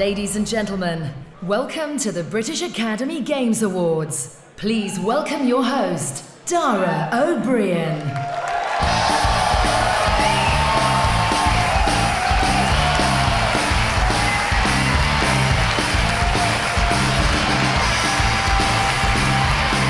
ladies and gentlemen. Welcome to the British Academy Games Awards. Please welcome your host, Dara O'Brien.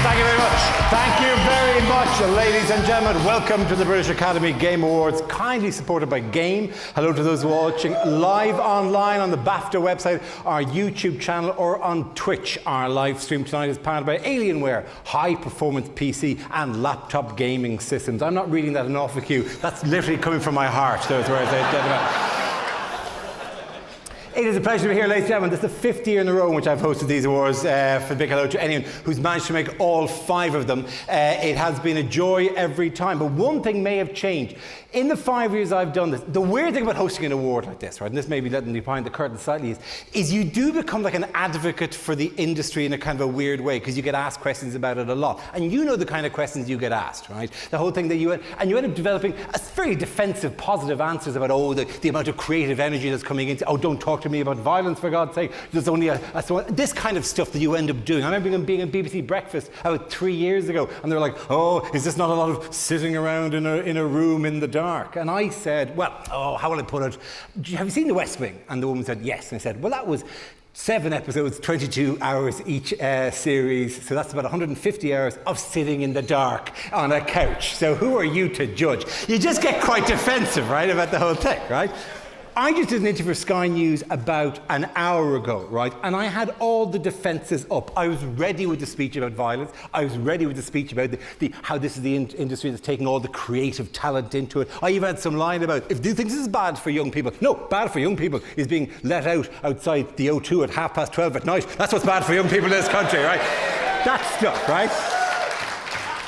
Thank you very much. Thank you very much, ladies and gentlemen. Welcome to the British Academy Game Awards, kindly supported by Game. Hello to those watching live online on the BAFTA website, our YouTube channel, or on Twitch. Our live stream tonight is powered by Alienware, high-performance PC and laptop gaming systems. I'm not reading that in off the queue. That's literally coming from my heart. Those words. It is a pleasure to be here, ladies and gentlemen. This is the fifth year in a row in which I've hosted these awards. For a big hello to anyone who's managed to make all 5 of them. It has been a joy every time, but one thing may have changed. In the 5 years I've done this, the weird thing about hosting an award like this, right, and this may be letting me behind the curtain slightly, is you do become like an advocate for the industry in a kind of a weird way, because you get asked questions about it a lot. And you know the kind of questions you get asked, right? The whole thing that you end up developing a very defensive, positive answers about, the amount of creative energy that's coming into, don't talk to me about violence, for God's sake. There's only this kind of stuff that you end up doing. I remember being on BBC Breakfast about 3 years ago, and they were like, is this not a lot of sitting around in a room in the dark? And I said, how will I put it? Have you seen The West Wing? And the woman said, yes. And I said, well, that was 7 episodes, 22 hours each series. So that's about 150 hours of sitting in the dark on a couch. So who are you to judge? You just get quite defensive, right, about the whole thing, right? I just did an interview for Sky News about an hour ago, right? And I had all the defences up. I was ready with the speech about violence. I was ready with the speech about how this is the industry that's taking all the creative talent into it. I even had some line about, do you think this is bad for young people? No, bad for young people is being let out outside the O2 at 12:30 at night. That's what's bad for young people in this country, right? That stuff, right?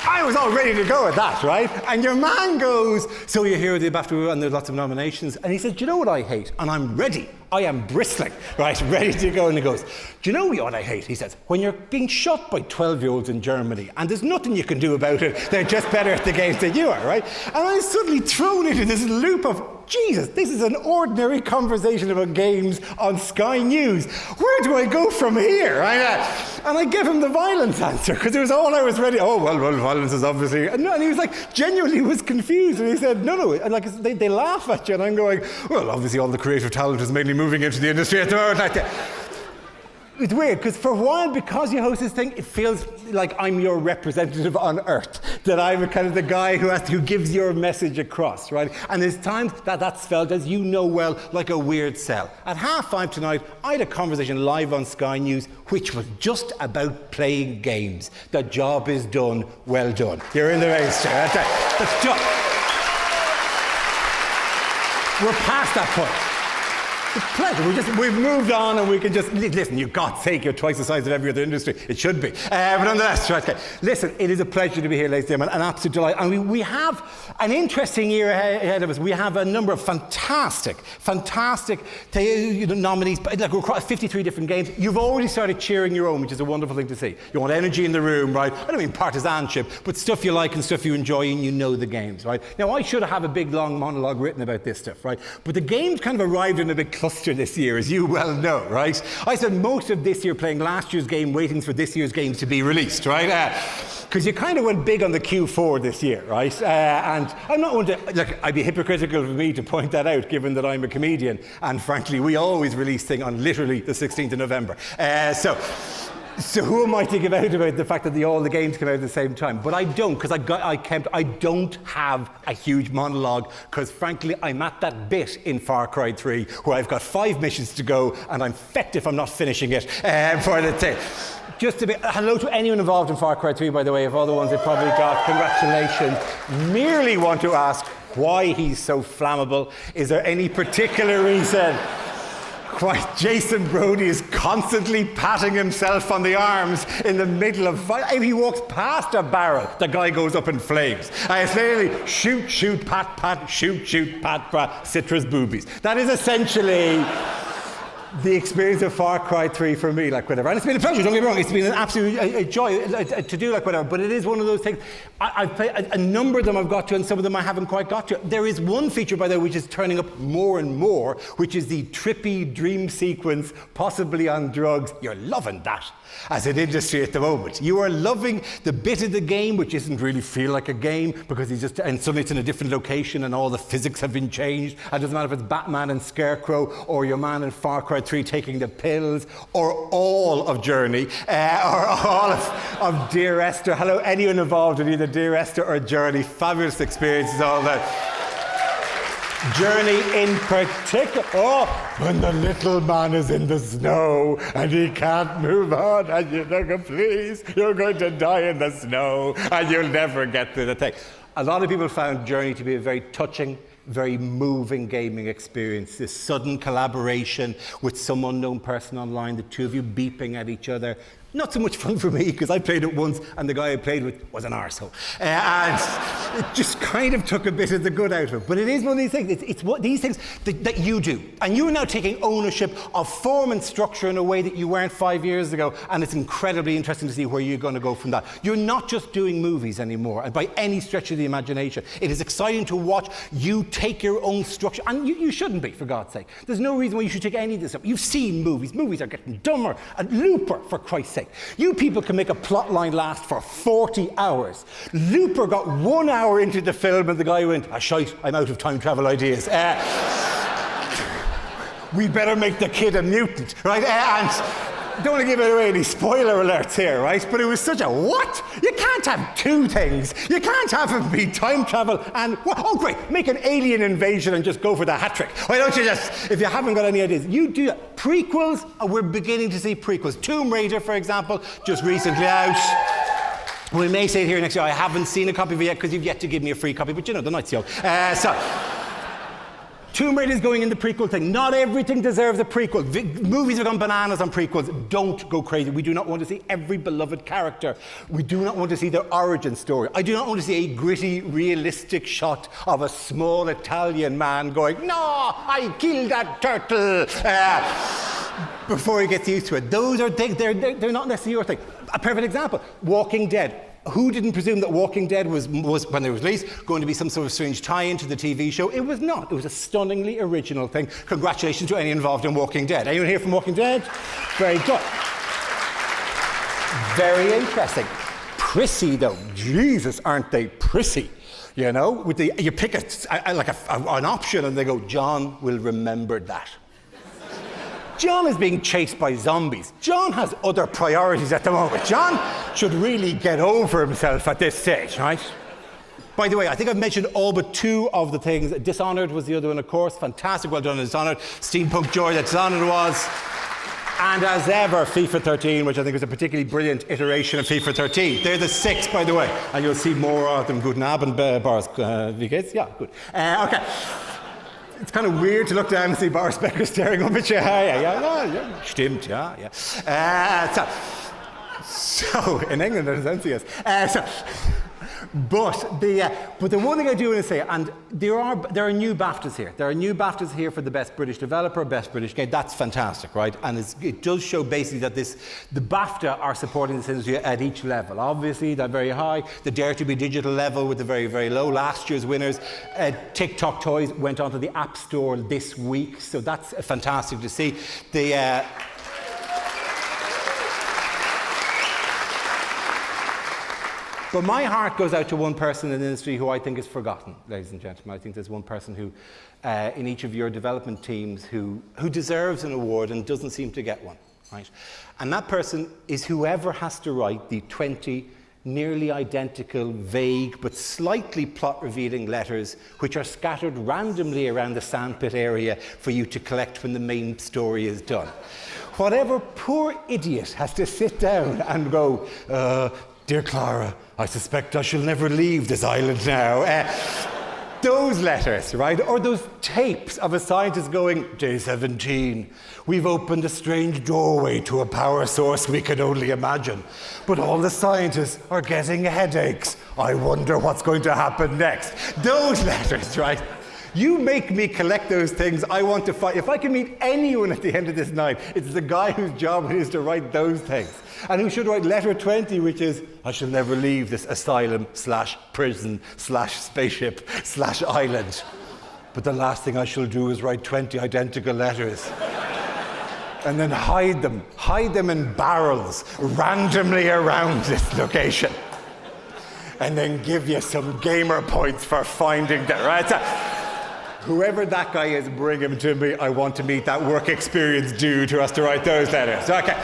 I was all ready to go at that, right? And your man goes, so you're here with the BAFTA and there's lots of nominations. And he says, do you know what I hate? And I'm ready. I am bristling, right? Ready to go. And he goes, do you know what I hate? He says, when you're being shot by 12-year-olds in Germany and there's nothing you can do about it, they're just better at the games than you are, right? And I'm suddenly thrown into this loop of, Jesus, this is an ordinary conversation about games on Sky News. Where do I go from here? And I gave him the violence answer, because it was all I was ready. Violence is obviously... And he was like, genuinely was confused. And he said, no. And like, they laugh at you. And I'm going, well, obviously all the creative talent is mainly moving into the industry at the moment. It's weird, because for a while, because you host this thing, it feels like I'm your representative on Earth, that I'm kind of the guy who gives your message across, right? And there's times that's felt, as you know well, like a weird sell. At 5:30 tonight, I had a conversation live on Sky News, which was just about playing games. The job is done, well done. You're in the race, chair. That's done. We're past that point. It's a pleasure. We've moved on, and we can just listen. You God's sake, you're twice the size of every other industry. It should be, but nonetheless, right, okay. Listen, it is a pleasure to be here, ladies and gentlemen. An absolute delight, and we have an interesting year ahead of us. We have a number of fantastic nominees. Like we're across 53 different games. You've already started cheering your own, which is a wonderful thing to see. You want energy in the room, right? I don't mean partisanship, but stuff you like and stuff you enjoy, and you know the games, right? Now, I should have a big long monologue written about this stuff, right? But the games kind of arrived in a big cluster this year, as you well know, right? I spent most of this year playing last year's game, waiting for this year's games to be released, right? Because you kind of went big on the Q4 this year, right? And I'm not one to, I'd be hypocritical of me to point that out, given that I'm a comedian, and frankly, we always release things on literally the 16th of November. So who am I to give out about the fact that all the games come out at the same time? But I don't, because I don't have a huge monologue, because frankly, I'm at that bit in Far Cry 3 where I've got 5 missions to go, and I'm fecked if I'm not finishing it for the day. Just to be, hello to anyone involved in Far Cry 3, by the way, of all the ones they probably got, congratulations. Merely want to ask why he's so flammable. Is there any particular reason why Jason Brody is constantly patting himself on the arms in the middle of fight? If he walks past a barrel, the guy goes up in flames. It's literally shoot, pat, shoot, pat, citrus boobies. That is essentially the experience of Far Cry 3 for me, like whatever. And it's been a pleasure, don't get me wrong, it's been an absolute a joy to do like whatever, but it is one of those things. I've played a number of them I've got to, and some of them I haven't quite got to. There is one feature, by the way, which is turning up more and more, which is the trippy dream sequence, possibly on drugs. You're loving that as an industry at the moment. You are loving the bit of the game which doesn't really feel like a game because and suddenly it's in a different location and all the physics have been changed. And it doesn't matter if it's Batman and Scarecrow or your man in Far Cry 3 taking the pills or all of Journey or all of Dear Esther. Hello, anyone involved in either Dear Esther or Journey. Fabulous experiences, all that. Journey in particular. Oh, when the little man is in the snow and he can't move on, and you think, please, you're going to die in the snow and you'll never get through the thing. A lot of people found Journey to be a very touching, very moving gaming experience. This sudden collaboration with some unknown person online, the two of you beeping at each other. Not so much fun for me, because I played it once and the guy I played with was an arsehole. And it just kind of took a bit of the good out of it. But it is one of these things, it's what these things that you do. And you are now taking ownership of form and structure in a way that you weren't 5 years ago, and it's incredibly interesting to see where you're going to go from that. You're not just doing movies anymore, and by any stretch of the imagination. It is exciting to watch you take your own structure, and you shouldn't be, for God's sake. There's no reason why you should take any of this up. You've seen movies. Movies are getting dumber. And Looper, for Christ's sake. You people can make a plot line last for 40 hours. Looper got 1 hour into the film and the guy went, shite, I'm out of time travel ideas. We better make the kid a mutant, right? And don't want to give away any spoiler alerts here, right? But it was such a what? You can't have two things. You can't have it be time travel and, oh great, make an alien invasion and just go for the hat trick. Why don't you just, if you haven't got any ideas, you do that. Prequels, we're beginning to see prequels. Tomb Raider, for example, just recently out. We may say it here next year, I haven't seen a copy of it yet because you've yet to give me a free copy, but you know, the night's young. Tomb Raider is going in the prequel thing. Not everything deserves a prequel. Movies have gone bananas on prequels. Don't go crazy. We do not want to see every beloved character. We do not want to see their origin story. I do not want to see a gritty, realistic shot of a small Italian man going, no, I killed that turtle, before he gets used to it. Those are things, they're not necessarily your thing. A perfect example, Walking Dead. Who didn't presume that Walking Dead was, when it was released, going to be some sort of strange tie-in to the TV show? It was not. It was a stunningly original thing. Congratulations to any involved in Walking Dead. Anyone here from Walking Dead? Very good. Very interesting. Prissy, though. Jesus, aren't they prissy? You know, with you pick an option and they go, John will remember that. John is being chased by zombies. John has other priorities at the moment. John should really get over himself at this stage, right? By the way, I think I've mentioned all but two of the things. Dishonored was the other one, of course. Fantastic, well done on Dishonored. Steampunk joy that Dishonored was. And as ever, FIFA 13, which I think is a particularly brilliant iteration of FIFA 13. They're the 6, by the way. And you'll see more of them. Guten Abend, Boris. Wie geht's? Yeah, good. Okay. It's kind of weird to look down and see Boris Becker staring up at you. Yeah. Stimmt, yeah. So in England, there's NCS. But the one thing I do want to say, and there are new BAFTAs here. There are new BAFTAs here for the Best British Developer, Best British Game. That's fantastic, right? And it does show basically that the BAFTA are supporting this industry at each level. Obviously, they're very high. The Dare to Be Digital level with the very, very low. Last year's winners, TikTok Toys went onto the App Store this week, so that's fantastic to see. But my heart goes out to one person in the industry who I think is forgotten, ladies and gentlemen. I think there's one person who, in each of your development teams, who deserves an award and doesn't seem to get one, right? And that person is whoever has to write the 20 nearly identical, vague, but slightly plot-revealing letters which are scattered randomly around the sandpit area for you to collect when the main story is done. Whatever poor idiot has to sit down and go, Dear Clara, I suspect I shall never leave this island now. Those letters, right? Or those tapes of a scientist going, Day 17, we've opened a strange doorway to a power source we could only imagine. But all the scientists are getting headaches. I wonder what's going to happen next. Those letters, right? You make me collect those things. I want to fight. If I can meet anyone at the end of this night, it's the guy whose job it is to write those things. And who should write letter 20, which is, I shall never leave this asylum/prison/spaceship/island. But the last thing I shall do is write 20 identical letters. And then hide them in barrels randomly around this location. And then give you some gamer points for finding that, right? So, whoever that guy is, bring him to me. I want to meet that work experience dude who has to write those letters. Okay.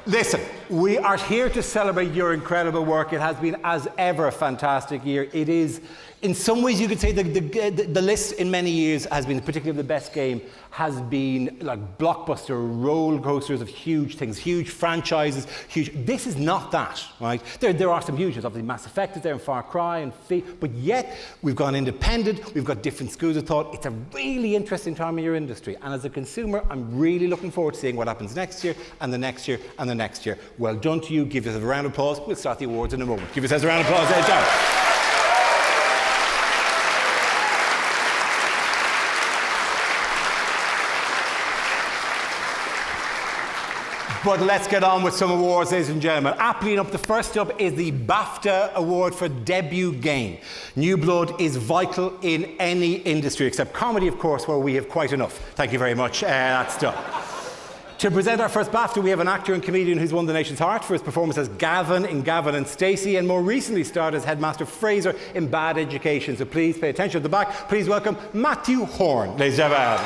Listen, we are here to celebrate your incredible work. It has been, as ever, a fantastic year. It is, in some ways, you could say the list in many years has been, particularly the best game, has been like blockbuster roller coasters of huge things, huge franchises, huge. This is not that, right? There are some huge ones. Obviously, Mass Effect is there, and Far Cry, and but yet we've gone independent. We've got different schools of thought. It's a really interesting time in your industry, and as a consumer, I'm really looking forward to seeing what happens next year, and the next year, and the next year. Well done to you. Give us a round of applause. We'll start the awards in a moment. Give yourselves a round of applause. There, John. But let's get on with some awards, ladies and gentlemen. Aptly enough, the first up is the BAFTA Award for Debut Game. New blood is vital in any industry, except comedy, of course, where we have quite enough. Thank you very much. That's done. To present our first BAFTA, we have an actor and comedian who's won the nation's heart for his performance as Gavin in Gavin and Stacey, and more recently starred as Headmaster Fraser in Bad Education. So please pay attention at the back. Please welcome Matthew Horn, ladies and gentlemen.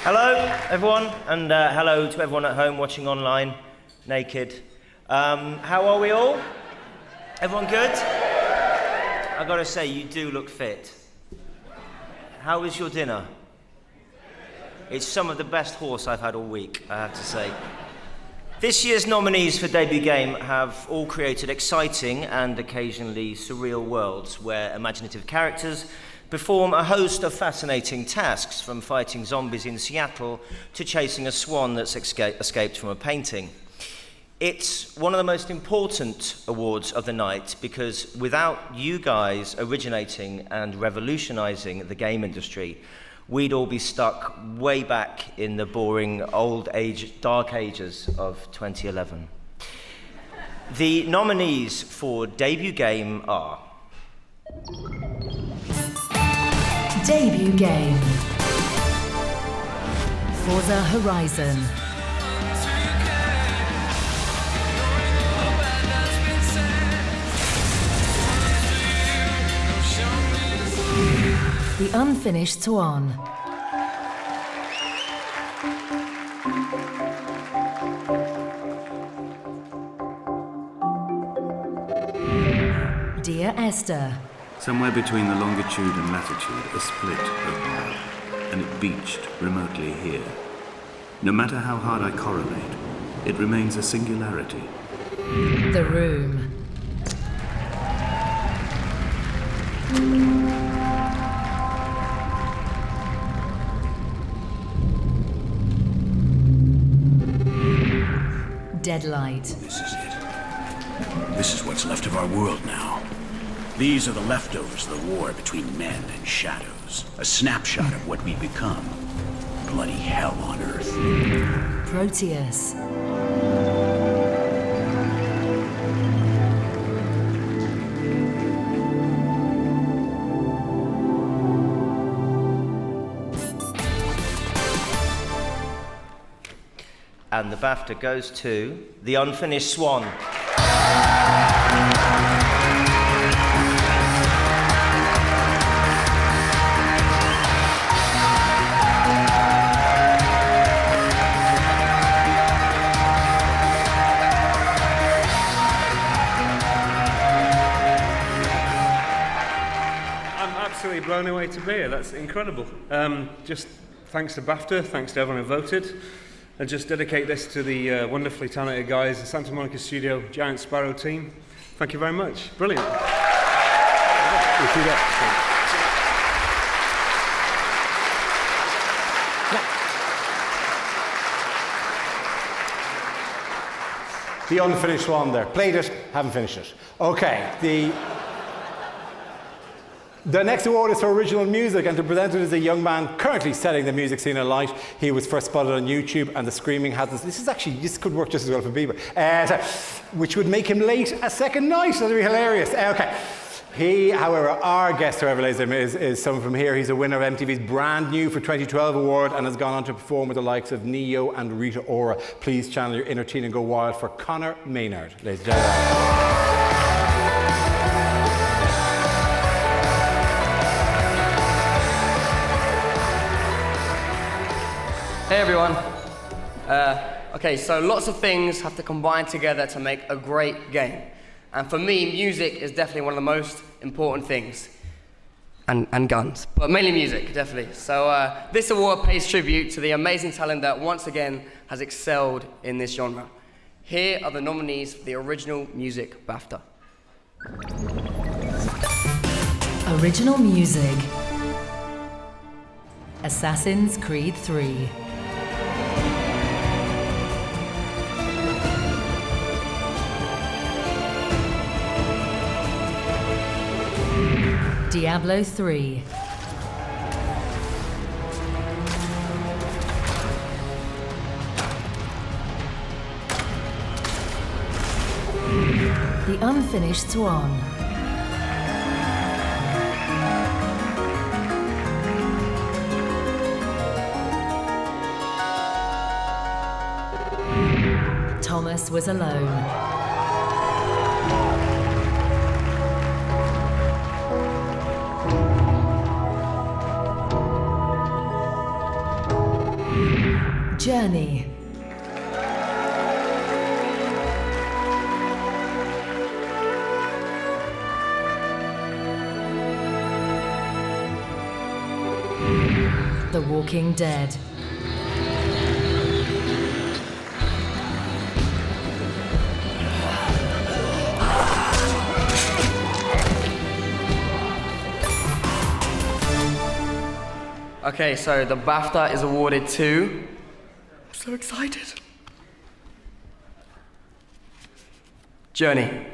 Hello, everyone, and hello to everyone at home watching online, naked. How are we all? Everyone good? I gotta say, you do look fit. How was your dinner? It's some of the best horse I've had all week, I have to say. This year's nominees for Debut Game have all created exciting and occasionally surreal worlds where imaginative characters perform a host of fascinating tasks, from fighting zombies in Seattle to chasing a swan that's escaped from a painting. It's one of the most important awards of the night because without you guys originating and revolutionizing the game industry, we'd all be stuck way back in the boring dark ages of 2011. The nominees for Debut Game are Debut Game. Forza Horizon. The Unfinished Swan. Dear Esther. Somewhere between the longitude and latitude, a split opened up, and it beached remotely here. No matter how hard I correlate, it remains a singularity. The Room. Deadlight. This is it. This is what's left of our world now. These are the leftovers of the war between men and shadows. A snapshot of what we've become. Bloody hell on Earth. Proteus. And the BAFTA goes to The Unfinished Swan. Absolutely blown away to be here. That's incredible. Just thanks to BAFTA, thanks to everyone who voted. I just dedicate this to the wonderfully talented guys, the Santa Monica Studio Giant Sparrow team. Thank you very much. Brilliant. The unfinished one there. Played it, haven't finished it. Okay, the next award is for original music, and to present it is a young man currently setting the music scene alight. He was first spotted on YouTube, and the screaming has this could work just as well for Bieber, which would make him late a second night. That'd be hilarious. Okay. He, however, our guest, whoever lays him, is someone from here. He's a winner of MTV's Brand New for 2012 award and has gone on to perform with the likes of Neo and Rita Ora. Please channel your inner teen and go wild for Conor Maynard, ladies and gentlemen. Hey everyone. Okay, so lots of things have to combine together to make a great game. And for me, music is definitely one of the most important things. And guns, but mainly music, definitely. So this award pays tribute to the amazing talent that once again has excelled in this genre. Here are the nominees for the Original Music BAFTA. Original music. Assassin's Creed 3. Diablo 3. The Unfinished Swan. Thomas Was Alone. Journey. The Walking Dead. Okay, so the BAFTA is awarded to... I'm so excited. Journey.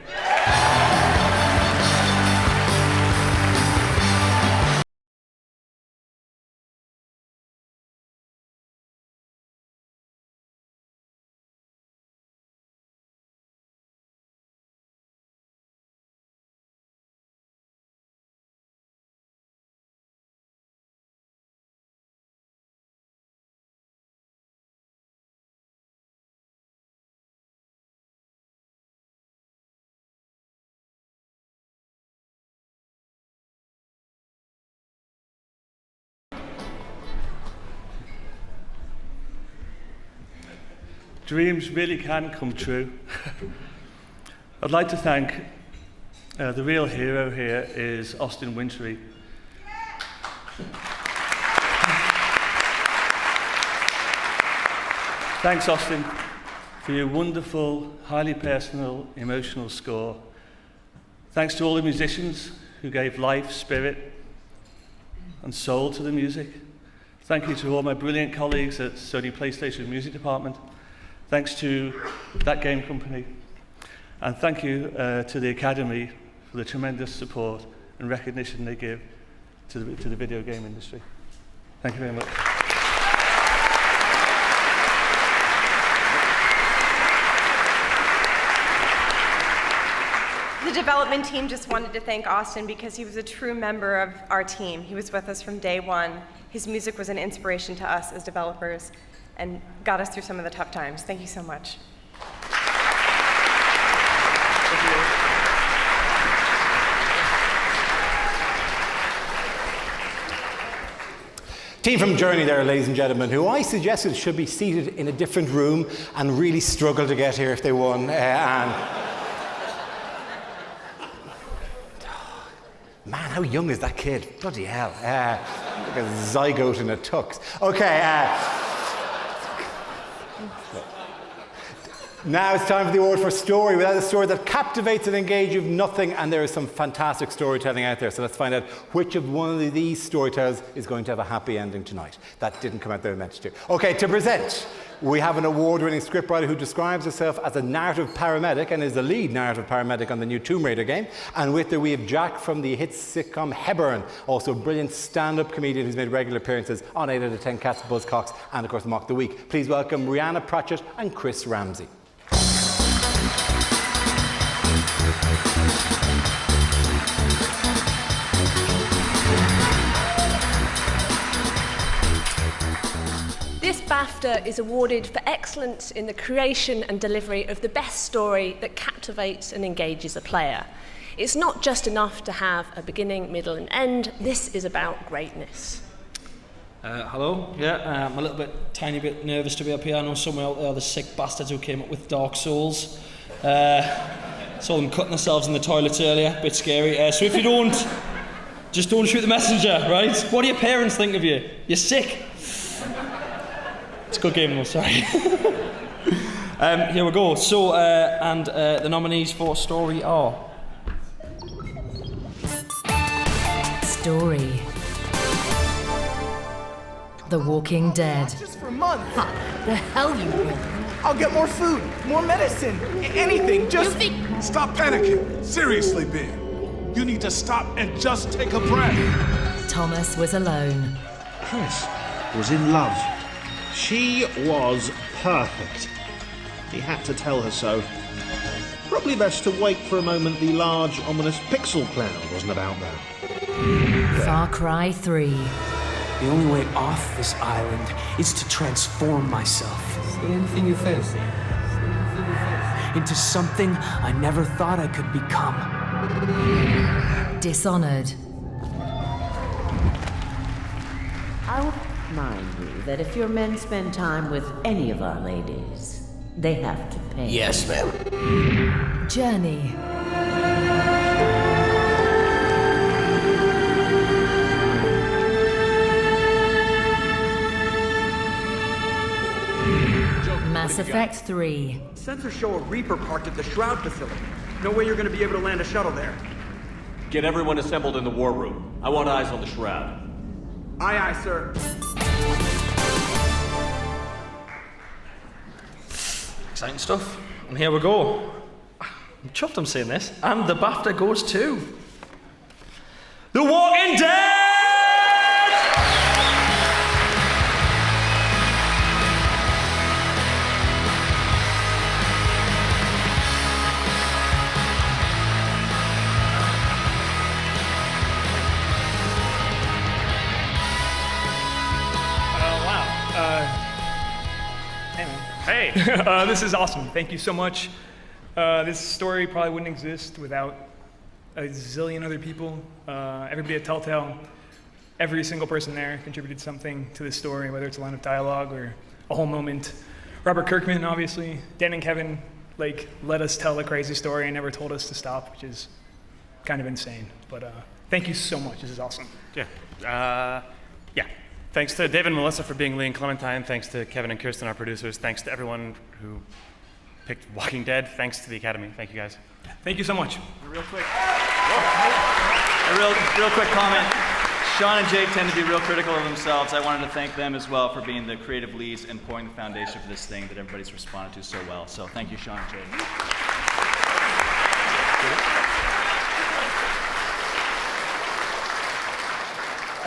Dreams really can come true. I'd like to thank the real hero here is Austin Wintory. Thanks, Austin, for your wonderful, highly personal, emotional score. Thanks to all the musicians who gave life, spirit, and soul to the music. Thank you to all my brilliant colleagues at Sony PlayStation Music Department. Thanks to that game company. And thank you to the Academy for the tremendous support and recognition they give to the video game industry. Thank you very much. The development team just wanted to thank Austin because he was a true member of our team. He was with us from day one. His music was an inspiration to us as developers and got us through some of the tough times. Thank you so much. Team from Journey there, ladies and gentlemen, who I suggested should be seated in a different room and really struggle to get here if they won. Man, how young is that kid? Bloody hell. Like a zygote in a tux. Okay. Now it's time for the award for story. Without a story that captivates and engages, you've nothing, and there is some fantastic storytelling out there. So let's find out which of one of these storytellers is going to have a happy ending tonight. That didn't come out the way I meant to. Okay, to present, we have an award-winning scriptwriter who describes herself as a narrative paramedic and is the lead narrative paramedic on the new Tomb Raider game. And with her, we have Jack from the hit sitcom Hebburn, also a brilliant stand-up comedian who's made regular appearances on 8 out of 10 Cats, Buzzcocks, and of course Mock the Week. Please welcome Rihanna Pratchett and Chris Ramsey. This BAFTA is awarded for excellence in the creation and delivery of the best story that captivates and engages a player. It's not just enough to have a beginning, middle and end. This is about greatness. Hello. Yeah, I'm a little bit, tiny bit nervous to be up here. I know somewhere out there the sick bastards who came up with Dark Souls. Saw them cutting themselves in the toilets earlier. Bit scary. So if you don't, just don't shoot the messenger, right? What do your parents think of you? You're sick. It's a good game though, sorry. Here we go. So, the nominees for story are... Story. The Walking Dead. Just for a month. The hell you will. I'll get more food, more medicine, anything, just... Stop panicking. Seriously, Ben. You need to stop and just take a breath. Thomas was alone. Chris was in love. She was perfect. He had to tell her so. Probably best to wait for a moment the large, ominous pixel cloud wasn't about there. Far Cry 3. The only way off this island is to transform myself. Anything you fancy. Into something I never thought I could become. Dishonored. I will remind you that if your men spend time with any of our ladies, they have to pay. Yes, ma'am. Journey. Mass Effect 3. Sensors show a Reaper parked at the Shroud facility. No way you're going to be able to land a shuttle there. Get everyone assembled in the war room. I want eyes on the Shroud. Aye, aye, sir. Exciting stuff. And here we go. I'm chuffed I'm saying this. And the BAFTA goes to... The Walking Dead! Hey, this is awesome. Thank you so much. This story probably wouldn't exist without a zillion other people. Everybody at Telltale, every single person there contributed something to this story, whether it's a line of dialogue or a whole moment. Robert Kirkman, obviously. Dan and Kevin, let us tell a crazy story and never told us to stop, which is kind of insane. But thank you so much. This is awesome. Yeah. Thanks to David and Melissa for being Lee and Clementine. Thanks to Kevin and Kirsten, our producers. Thanks to everyone who picked Walking Dead. Thanks to the Academy. Thank you, guys. Thank you so much. Real quick comment. Sean and Jake tend to be real critical of themselves. I wanted to thank them as well for being the creative leads and pouring the foundation for this thing that everybody's responded to so well. So thank you, Sean and Jake.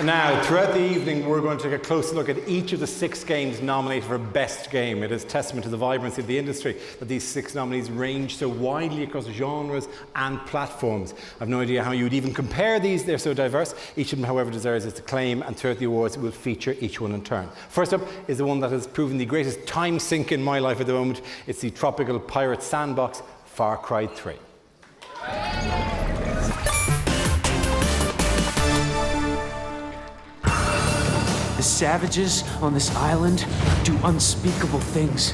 Now, throughout the evening, we're going to take a closer look at each of the 6 games nominated for Best Game. It is testament to the vibrancy of the industry that these 6 nominees range so widely across genres and platforms. I've no idea how you would even compare these. They're so diverse. Each of them, however, deserves its acclaim, and throughout the awards, we'll feature each one in turn. First up is the one that has proven the greatest time sink in my life at the moment. It's the tropical pirate sandbox, Far Cry 3. The savages on this island do unspeakable things.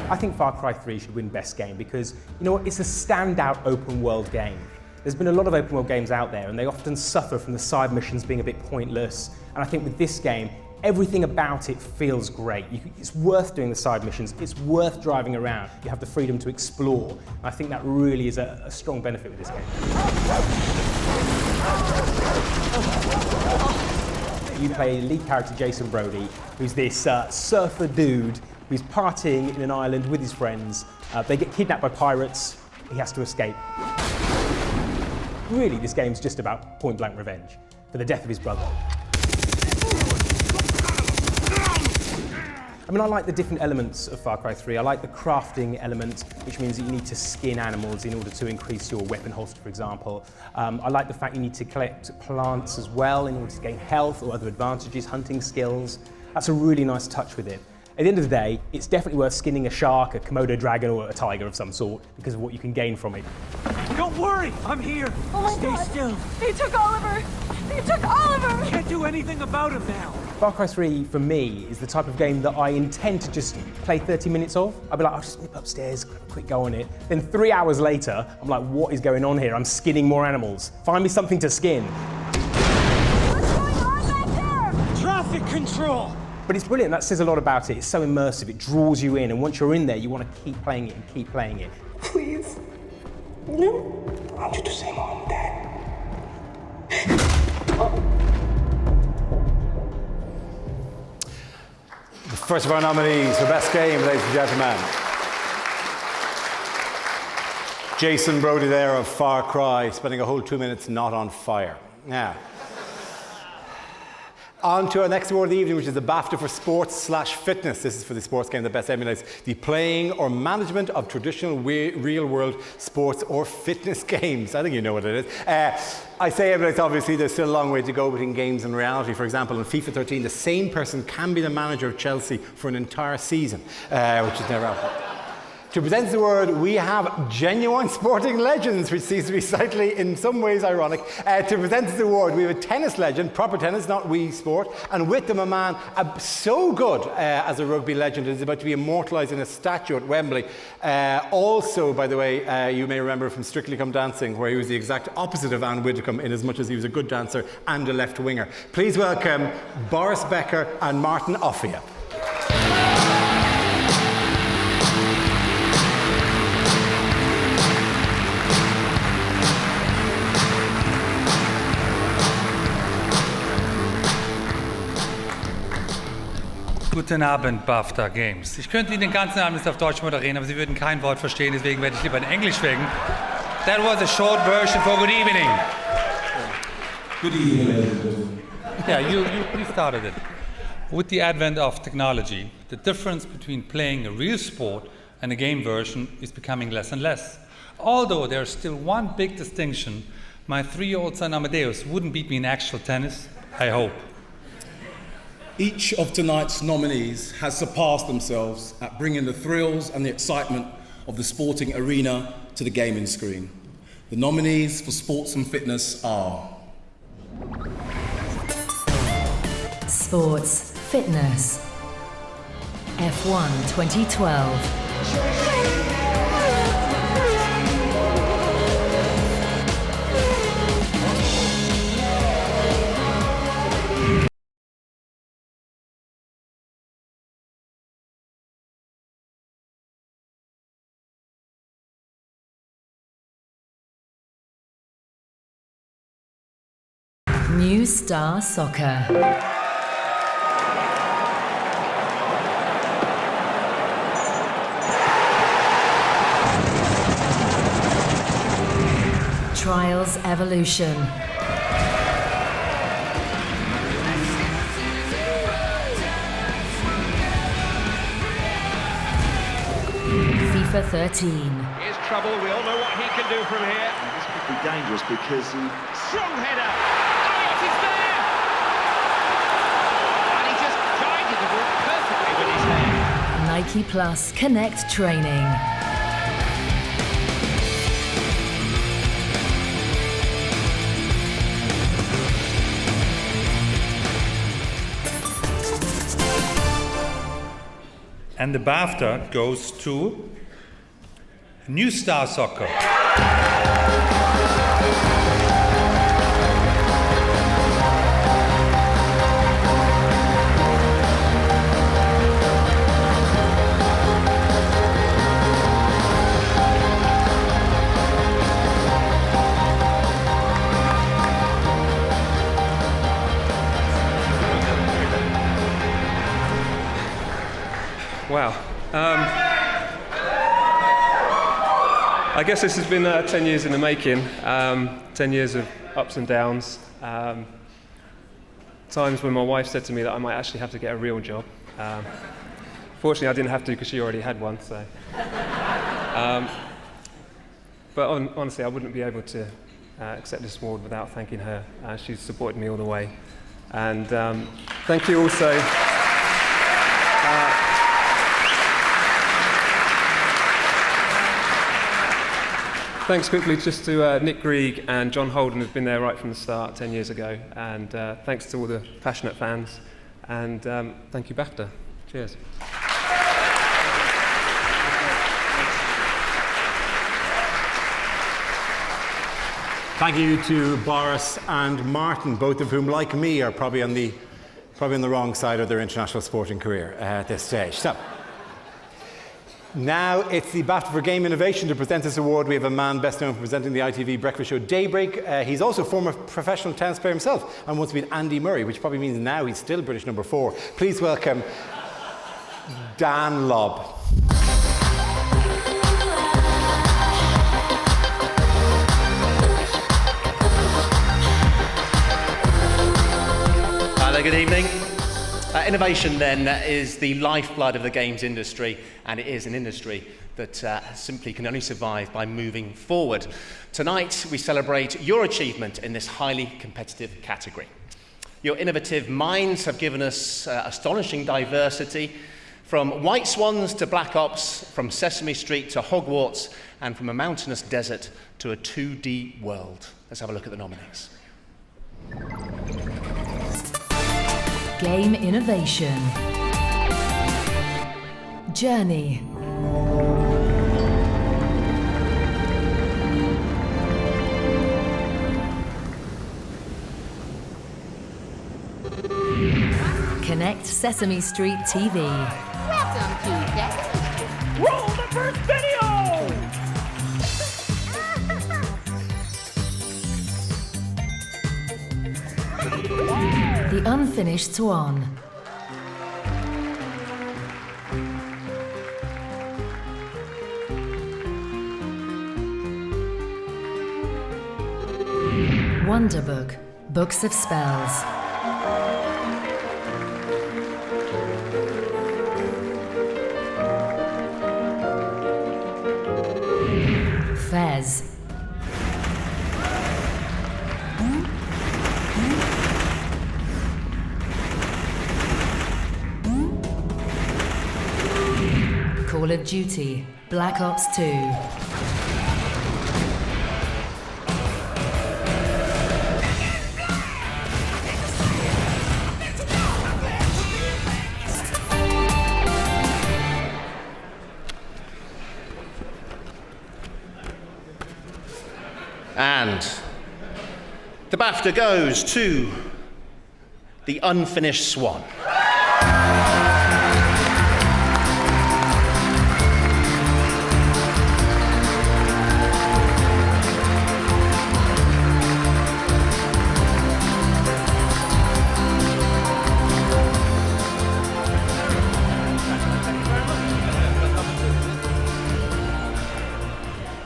I think Far Cry 3 should win Best Game because, you know what, it's a standout open world game. There's been a lot of open world games out there and they often suffer from the side missions being a bit pointless. And I think with this game, Everything about it feels great. It's worth doing the side missions. It's worth driving around. You have the freedom to explore. I think that really is a strong benefit with this game. You play lead character Jason Brody, who's this surfer dude who's partying in an island with his friends. They get kidnapped by pirates. He has to escape. Really, this game's just about point-blank revenge for the death of his brother. I mean, I like the different elements of Far Cry 3. I like the crafting element, which means that you need to skin animals in order to increase your weapon holster, for example. I like the fact you need to collect plants as well in order to gain health or other advantages, hunting skills. That's a really nice touch with it. At the end of the day, it's definitely worth skinning a shark, a Komodo dragon, or a tiger of some sort because of what you can gain from it. Don't worry, I'm here. Oh my God. Stay still. They took Oliver! They took Oliver! Can't do anything about him now. Far Cry 3, for me, is the type of game that I intend to just play 30 minutes of. I'll be like, I'll just nip upstairs, quick go on it. Then 3 hours later, I'm like, what is going on here? I'm skinning more animals. Find me something to skin. What's going on back there? Traffic control. But it's brilliant, that says a lot about it. It's so immersive, it draws you in, and once you're in there, you want to keep playing it and keep playing it. Please. No. I want you to say Mom and Dad. The first of our nominees for Best Game, ladies and gentlemen. Jason Brody there of Far Cry, spending a whole 2 minutes not on fire. Now, on to our next award of the evening, which is the BAFTA for Sports/Fitness. This is for the sports game that best emulates the playing or management of traditional real-world sports or fitness games. I think you know what it is. I say emulates, obviously, there's still a long way to go between games and reality. For example, in FIFA 13, the same person can be the manager of Chelsea for an entire season, which is never happened. To present the award, we have genuine sporting legends, which seems to be slightly, in some ways, ironic. To present the award, we have a tennis legend, proper tennis, not Wii Sport, and with them a man so good as a rugby legend is about to be immortalised in a statue at Wembley. Also, by the way, you may remember from Strictly Come Dancing, where he was the exact opposite of Anne Widdecombe, in as much as he was a good dancer and a left winger. Please welcome Boris Becker and Martin Offia. Guten Abend, BAFTA Games. Ich könnte Ihnen den ganzen Abend auf Deutsch moderieren, aber Sie würden kein Wort verstehen, deswegen werde ich lieber in Englisch schwingen. That was a short version for good evening. Good evening, ladies and gentlemen. Yeah, you started it. With the advent of technology, the difference between playing a real sport and a game version is becoming less and less. Although there's still one big distinction, my 3-year-old son Amadeus wouldn't beat me in actual tennis, I hope. Each of tonight's nominees has surpassed themselves at bringing the thrills and the excitement of the sporting arena to the gaming screen. The nominees for Sports and Fitness are... Sports, Fitness. F1 2012. New Star Soccer. Trials Evolution. FIFA 13. Here's trouble. We all know what he can do from here. This could be dangerous because he... Strong header. Elliott is there. And he just guided the ball perfectly with his head. Nike Plus Connect Training. And the BAFTA goes to New Star Soccer. Wow. I guess this has been 10 years in the making, 10 years of ups and downs. Times when my wife said to me that I might actually have to get a real job. Fortunately, I didn't have to because she already had one. So. But honestly, I wouldn't be able to accept this award without thanking her. She's supported me all the way. And thank you also. Thanks quickly just to Nick Grieg and John Holden, who've been there right from the start 10 years ago. And thanks to all the passionate fans. And thank you, BAFTA. Cheers. Thank you to Boris and Martin, both of whom, like me, are probably on the wrong side of their international sporting career at this stage. So, now it's the BAFTA for Game Innovation to present this award. We have a man best known for presenting the ITV breakfast show Daybreak. He's also a former professional tennis player himself and once been Andy Murray, which probably means now he's still British number 4. Please welcome Dan Lobb. Hello, good evening. Innovation, then, is the lifeblood of the games industry, and it is an industry that simply can only survive by moving forward. Tonight, we celebrate your achievement in this highly competitive category. Your innovative minds have given us astonishing diversity, from white swans to black ops, from Sesame Street to Hogwarts, and from a mountainous desert to a 2D world. Let's have a look at the nominees. Game Innovation. Journey. Connect Sesame Street TV. Welcome to Sesame Street. Roll the first video! The Unfinished Swan. Wonderbook, Books of Spells. Fez. Call of Duty, Black Ops 2. And the BAFTA goes to The Unfinished Swan.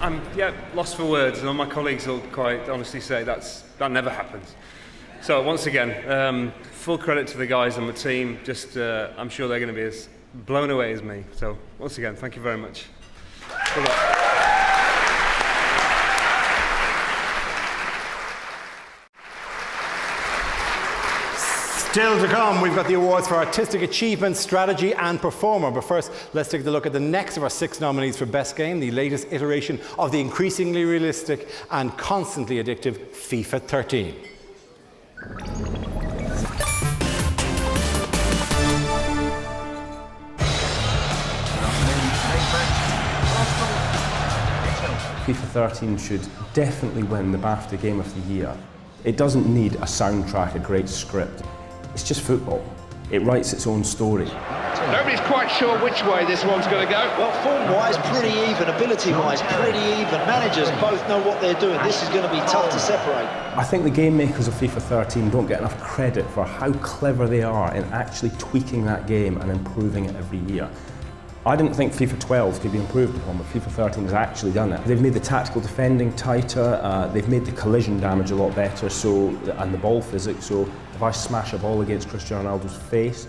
I'm lost for words, and all my colleagues will quite honestly say that never happens. So once again, full credit to the guys on the team. Just I'm sure they're going to be as blown away as me. So once again, thank you very much. Good luck. Still to come, we've got the awards for Artistic Achievement, Strategy and Performer. But first, let's take a look at the next of our 6 nominees for Best Game, the latest iteration of the increasingly realistic and constantly addictive FIFA 13. FIFA 13 should definitely win the BAFTA Game of the Year. It doesn't need a soundtrack, a great script. It's just football. It writes its own story. Nobody's quite sure which way this one's going to go. Well, form-wise, pretty even. Ability-wise, pretty even. Managers both know what they're doing. This is going to be tough to separate. I think the game makers of FIFA 13 don't get enough credit for how clever they are in actually tweaking that game and improving it every year. I didn't think FIFA 12 could be improved upon, but FIFA 13 has actually done it. They've made the tactical defending tighter, they've made the collision damage a lot better, and the ball physics, so if I smash a ball against Cristiano Ronaldo's face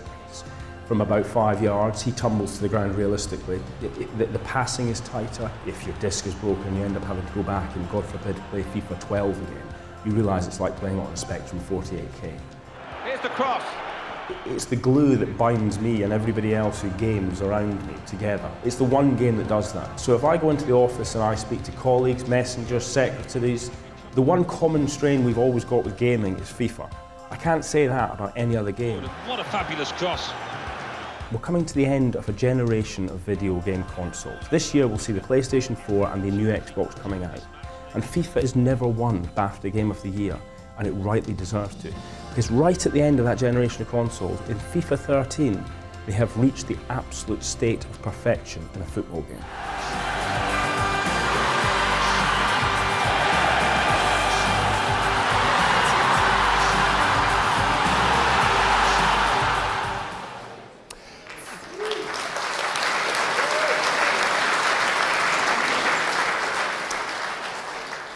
from about 5 yards, he tumbles to the ground realistically. The passing is tighter. If your disc is broken, you end up having to go back and, God forbid, play FIFA 12 again. You realise it's like playing on a Spectrum 48K. Here's the cross. It's the glue that binds me and everybody else who games around me together. It's the one game that does that. So if I go into the office and I speak to colleagues, messengers, secretaries, the one common strain we've always got with gaming is FIFA. I can't say that about any other game. What a fabulous cross. We're coming to the end of a generation of video game consoles. This year we'll see the PlayStation 4 and the new Xbox coming out. And FIFA has never won BAFTA Game of the Year, and it rightly deserves to. Because right at the end of that generation of consoles, in FIFA 13, they have reached the absolute state of perfection in a football game.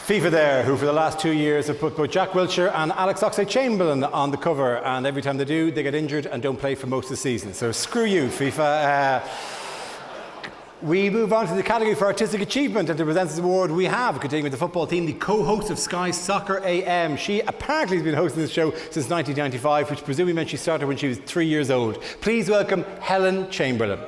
FIFA there, who for the last 2 years have put both Jack Wilshere and Alex Oxlade-Chamberlain on the cover, and every time they do, they get injured and don't play for most of the season. So screw you, FIFA. We move on to the category for artistic achievement, and to present this award we have, continuing with the football team, the co-host of Sky Soccer AM. She apparently has been hosting this show since 1995, which presumably meant she started when she was 3 years old. Please welcome Helen Chamberlain.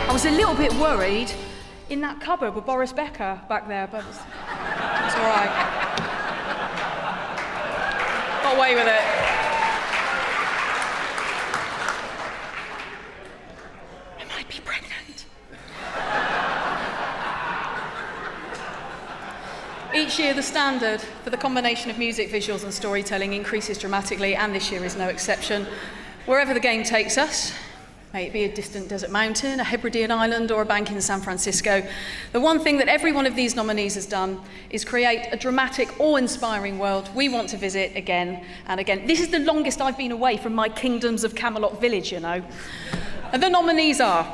I was a little bit worried in that cupboard with Boris Becker back there, but it's all right. Got away with it. I might be pregnant. Each year, the standard for the combination of music, visuals and storytelling increases dramatically, and this year is no exception. Wherever the game takes us, may it be a distant desert mountain, a Hebridean island, or a bank in San Francisco, the one thing that every one of these nominees has done is create a dramatic, awe-inspiring world we want to visit again and again. This is the longest I've been away from my kingdoms of Camelot Village, you know. And the nominees are...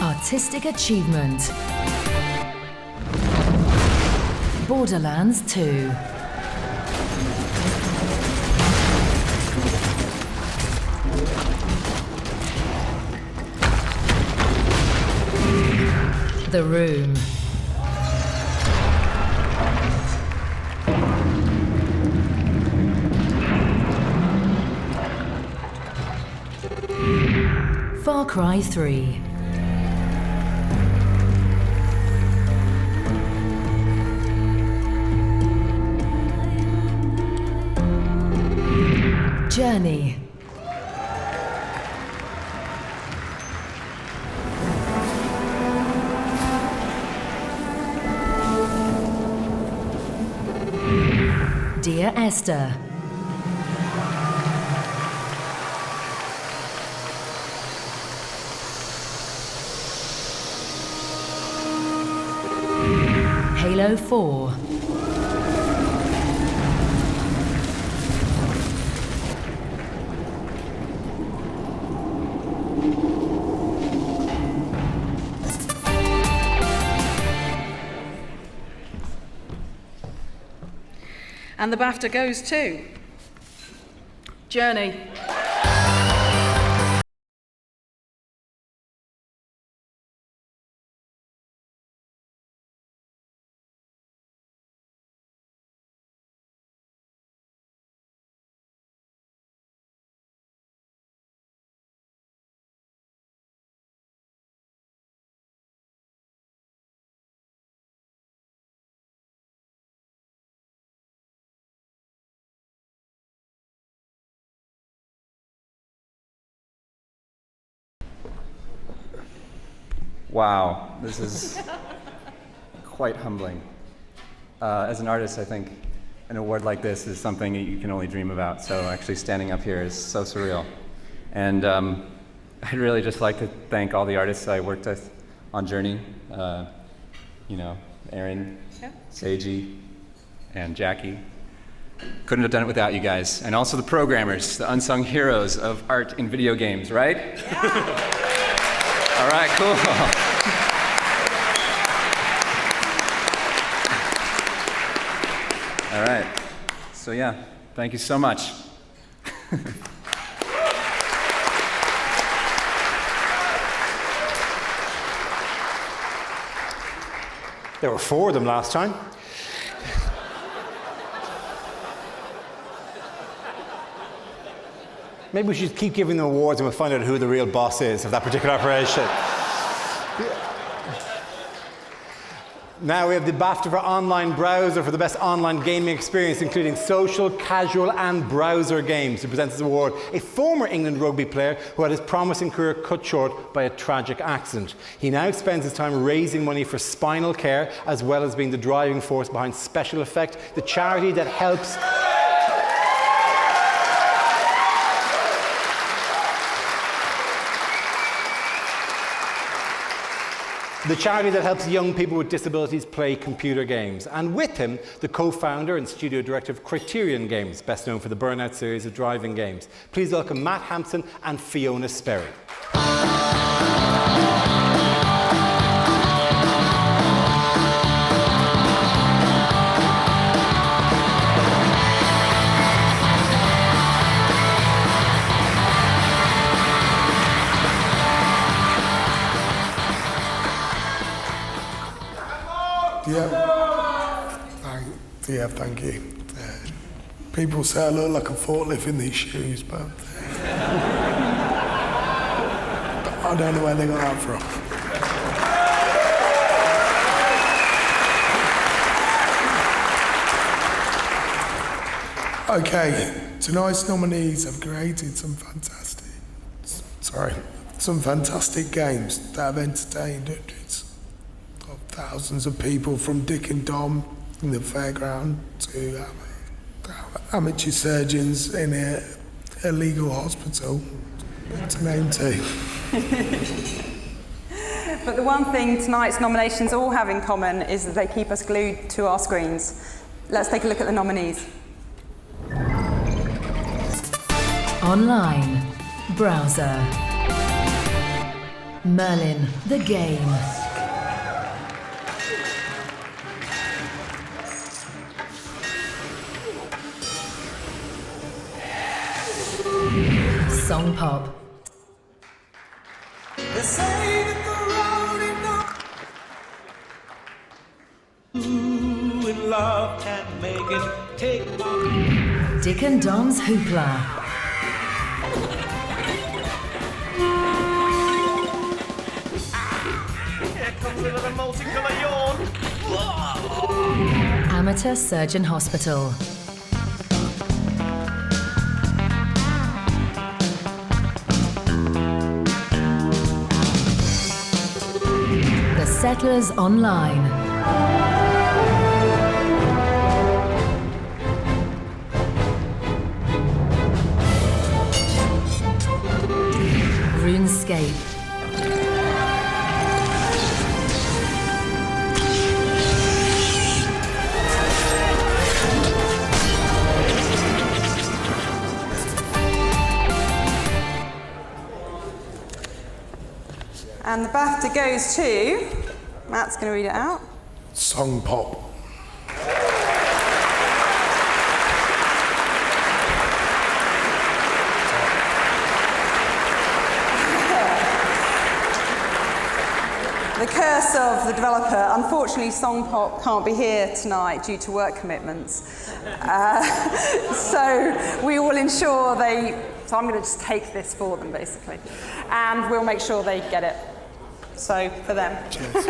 Artistic Achievement. Borderlands 2. The Room. Far Cry 3. Journey. Dear Esther. Halo 4. And the BAFTA goes to Journey. Wow, this is quite humbling. As an artist, I think an award like this is something you can only dream about, so actually standing up here is so surreal. And I'd really just like to thank all the artists I worked with on Journey. You know, Aaron, Seiji, and Jackie. Couldn't have done it without you guys. And also the programmers, the unsung heroes of art in video games, right? Yeah. All right, cool. All right. So yeah, thank you so much. There were 4 of them last time. Maybe we should keep giving them awards and we'll find out who the real boss is of that particular operation. Now we have the BAFTA for online browser for the best online gaming experience, including social, casual and browser games. To present this award, a former England rugby player who had his promising career cut short by a tragic accident. He now spends his time raising money for spinal care, as well as being the driving force behind Special Effect, the charity that helps young people with disabilities play computer games. And with him, the co-founder and studio director of Criterion Games, best known for the Burnout series of driving games. Please welcome Matt Hampson and Fiona Sperry. Thank you. People say I look like a forklift in these shoes, but I don't know where they got that from. Okay, tonight's nominees have created some fantastic games that have entertained hundreds of thousands of people, from Dick and Dom in the fairground to amateur surgeons in a legal hospital, to name 2. But the one thing tonight's nominations all have in common is that they keep us glued to our screens. Let's take a look at the nominees. Online, browser, Merlin, the game. Song pop. Love can make it take Dick and Dom's Hoopla. Here comes another multicolour yawn. Amateur Surgeon Hospital. The Settlers Online. RuneScape. And the BAFTA goes to, Matt's going to read it out. Song pop. The curse of the developer. Unfortunately, Song Pop can't be here tonight due to work commitments. So we will ensure so I'm going to just take this for them, basically. And we'll make sure they get it. So, for them. Cheers.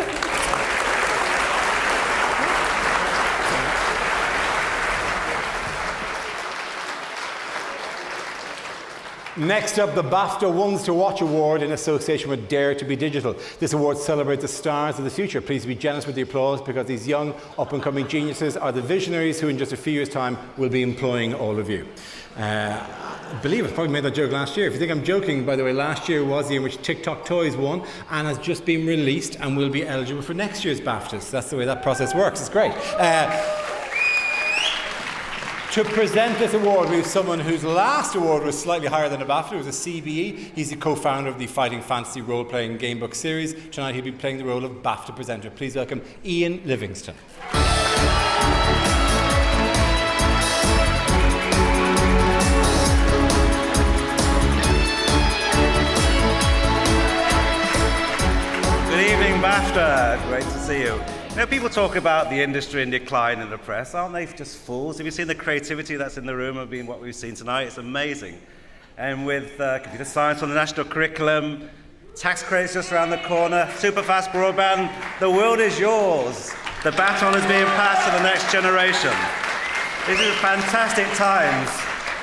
Next up, the BAFTA Ones to Watch Award in association with Dare to be Digital. This award celebrates the stars of the future. Please be generous with the applause, because these young, up-and-coming geniuses are the visionaries who in just a few years' time will be employing all of you. I believe I probably made that joke last year. If you think I'm joking, by the way, last year was the year in which TikTok Toys won and has just been released and will be eligible for next year's BAFTAs. That's the way that process works. It's great. To present this award, we have someone whose last award was slightly higher than a BAFTA. It was a CBE. He's the co-founder of the Fighting Fantasy role-playing gamebook series. Tonight he'll be playing the role of BAFTA presenter. Please welcome Ian Livingston. Good evening, BAFTA. Great to see you. You know, people talk about the industry in decline in the press. Aren't they just fools? Have you seen the creativity that's in the room of being what we've seen tonight? It's amazing. And with computer science on the national curriculum, tax credits just around the corner, super fast broadband, the world is yours. The baton is being passed to the next generation. These are fantastic times.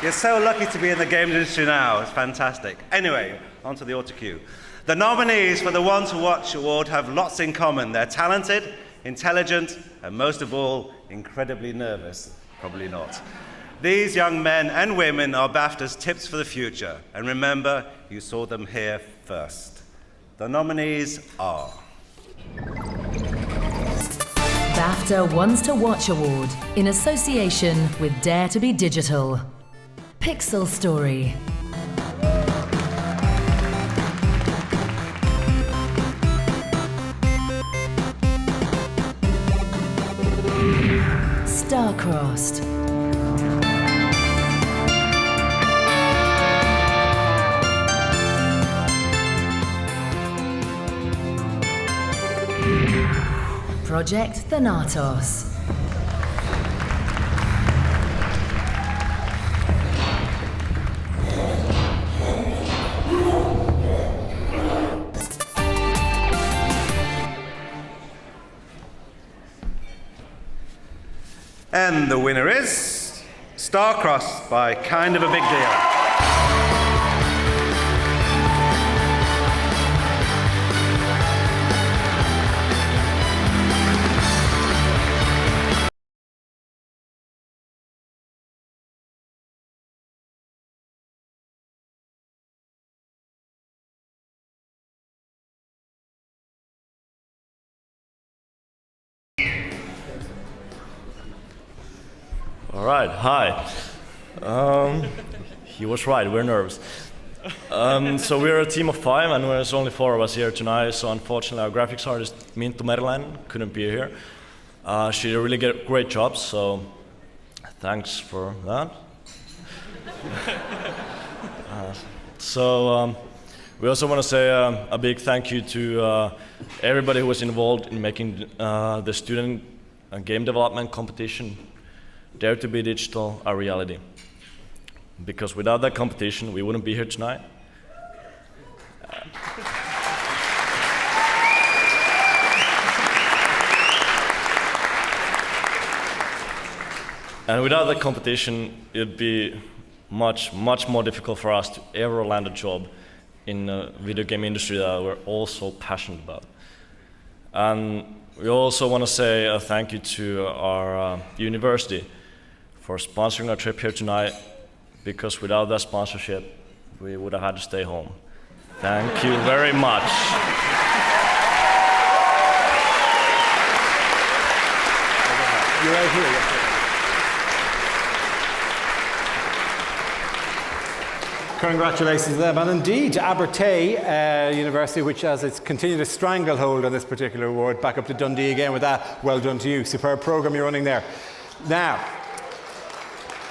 You're so lucky to be in the games industry now. It's fantastic. Anyway, on to the autocue. The nominees for the One to Watch Award have lots in common. They're talented, intelligent, and most of all, incredibly nervous. Probably not. These young men and women are BAFTA's tips for the future. And remember, you saw them here first. The nominees are... BAFTA Ones to Watch Award in association with Dare to be Digital. Pixel Story. Star-Crossed. Project Thanatos. And the winner is Star-Crossed by Kind of a Big Deal. All right, hi. He was right, we're nervous. So we're a team of 5 and there's only 4 of us here tonight, so unfortunately our graphics artist, Mintu Merlan, couldn't be here. She did a really great job, so thanks for that. We also want to say a big thank you to everybody who was involved in making the student game development competition Dare to be Digital a reality. Because without that competition, we wouldn't be here tonight. And without that competition, it'd be much, much more difficult for us to ever land a job in the video game industry that we're all so passionate about. And we also want to say a thank you to our university for sponsoring our trip here tonight, because without that sponsorship, we would have had to stay home. Thank you very much. You're right here. Congratulations to them, and indeed to Abertay University, which has its continued a stranglehold on this particular award. Back up to Dundee again with that. Well done to you. Superb programme you're running there. Now,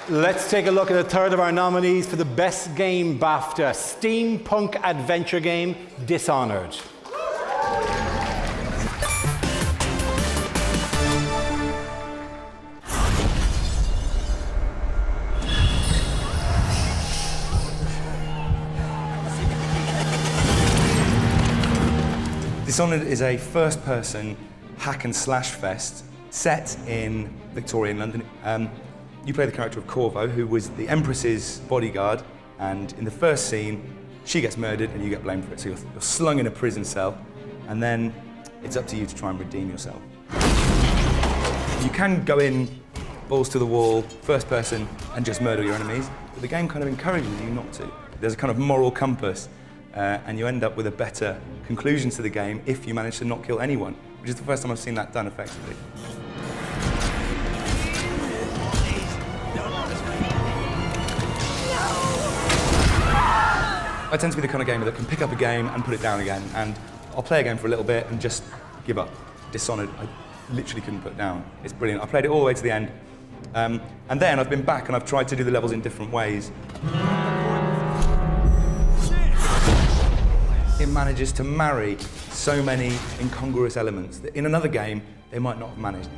let's take a look at a third of our nominees for the Best Game BAFTA, Steampunk Adventure Game, Dishonored. Dishonored is a first-person hack and slash fest set in Victorian London. You play the character of Corvo, who was the Empress's bodyguard, and in the first scene, she gets murdered and you get blamed for it. So you're slung in a prison cell, and then it's up to you to try and redeem yourself. You can go in balls to the wall, first person, and just murder your enemies. But the game kind of encourages you not to. There's a kind of moral compass, and you end up with a better conclusion to the game if you manage to not kill anyone, which is the first time I've seen that done effectively. I tend to be the kind of gamer that can pick up a game and put it down again, and I'll play a game for a little bit and just give up. Dishonored, I literally couldn't put down. It's brilliant. I played it all the way to the end, and then I've been back and I've tried to do the levels in different ways. It manages to marry so many incongruous elements that in another game they might not have managed.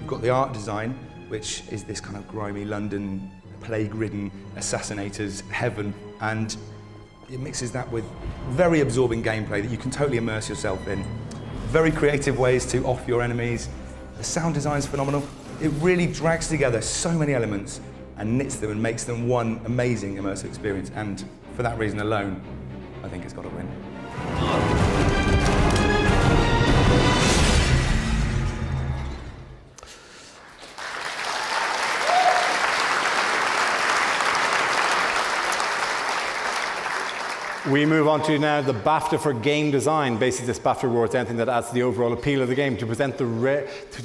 You've got the art design, which is this kind of grimy London, plague-ridden assassinators' heaven, and it mixes that with very absorbing gameplay that you can totally immerse yourself in. Very creative ways to off your enemies. The sound design's phenomenal. It really drags together so many elements and knits them and makes them one amazing immersive experience. And for that reason alone, I think it's got to win. We move on to now the BAFTA for game design. Basically, this BAFTA award is anything that adds to the overall appeal of the game. To present the rarest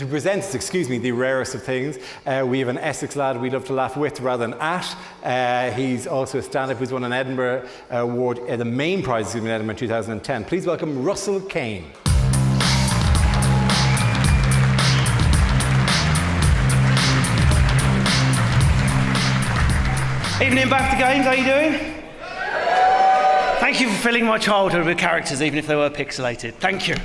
of things, we have an Essex lad we love to laugh with rather than at. He's also a stand-up who's won an Edinburgh award, the main prize in Edinburgh in 2010. Please welcome Russell Kane. Evening BAFTA Games, how are you doing? Thank you for filling my childhood with characters, even if they were pixelated. Thank you.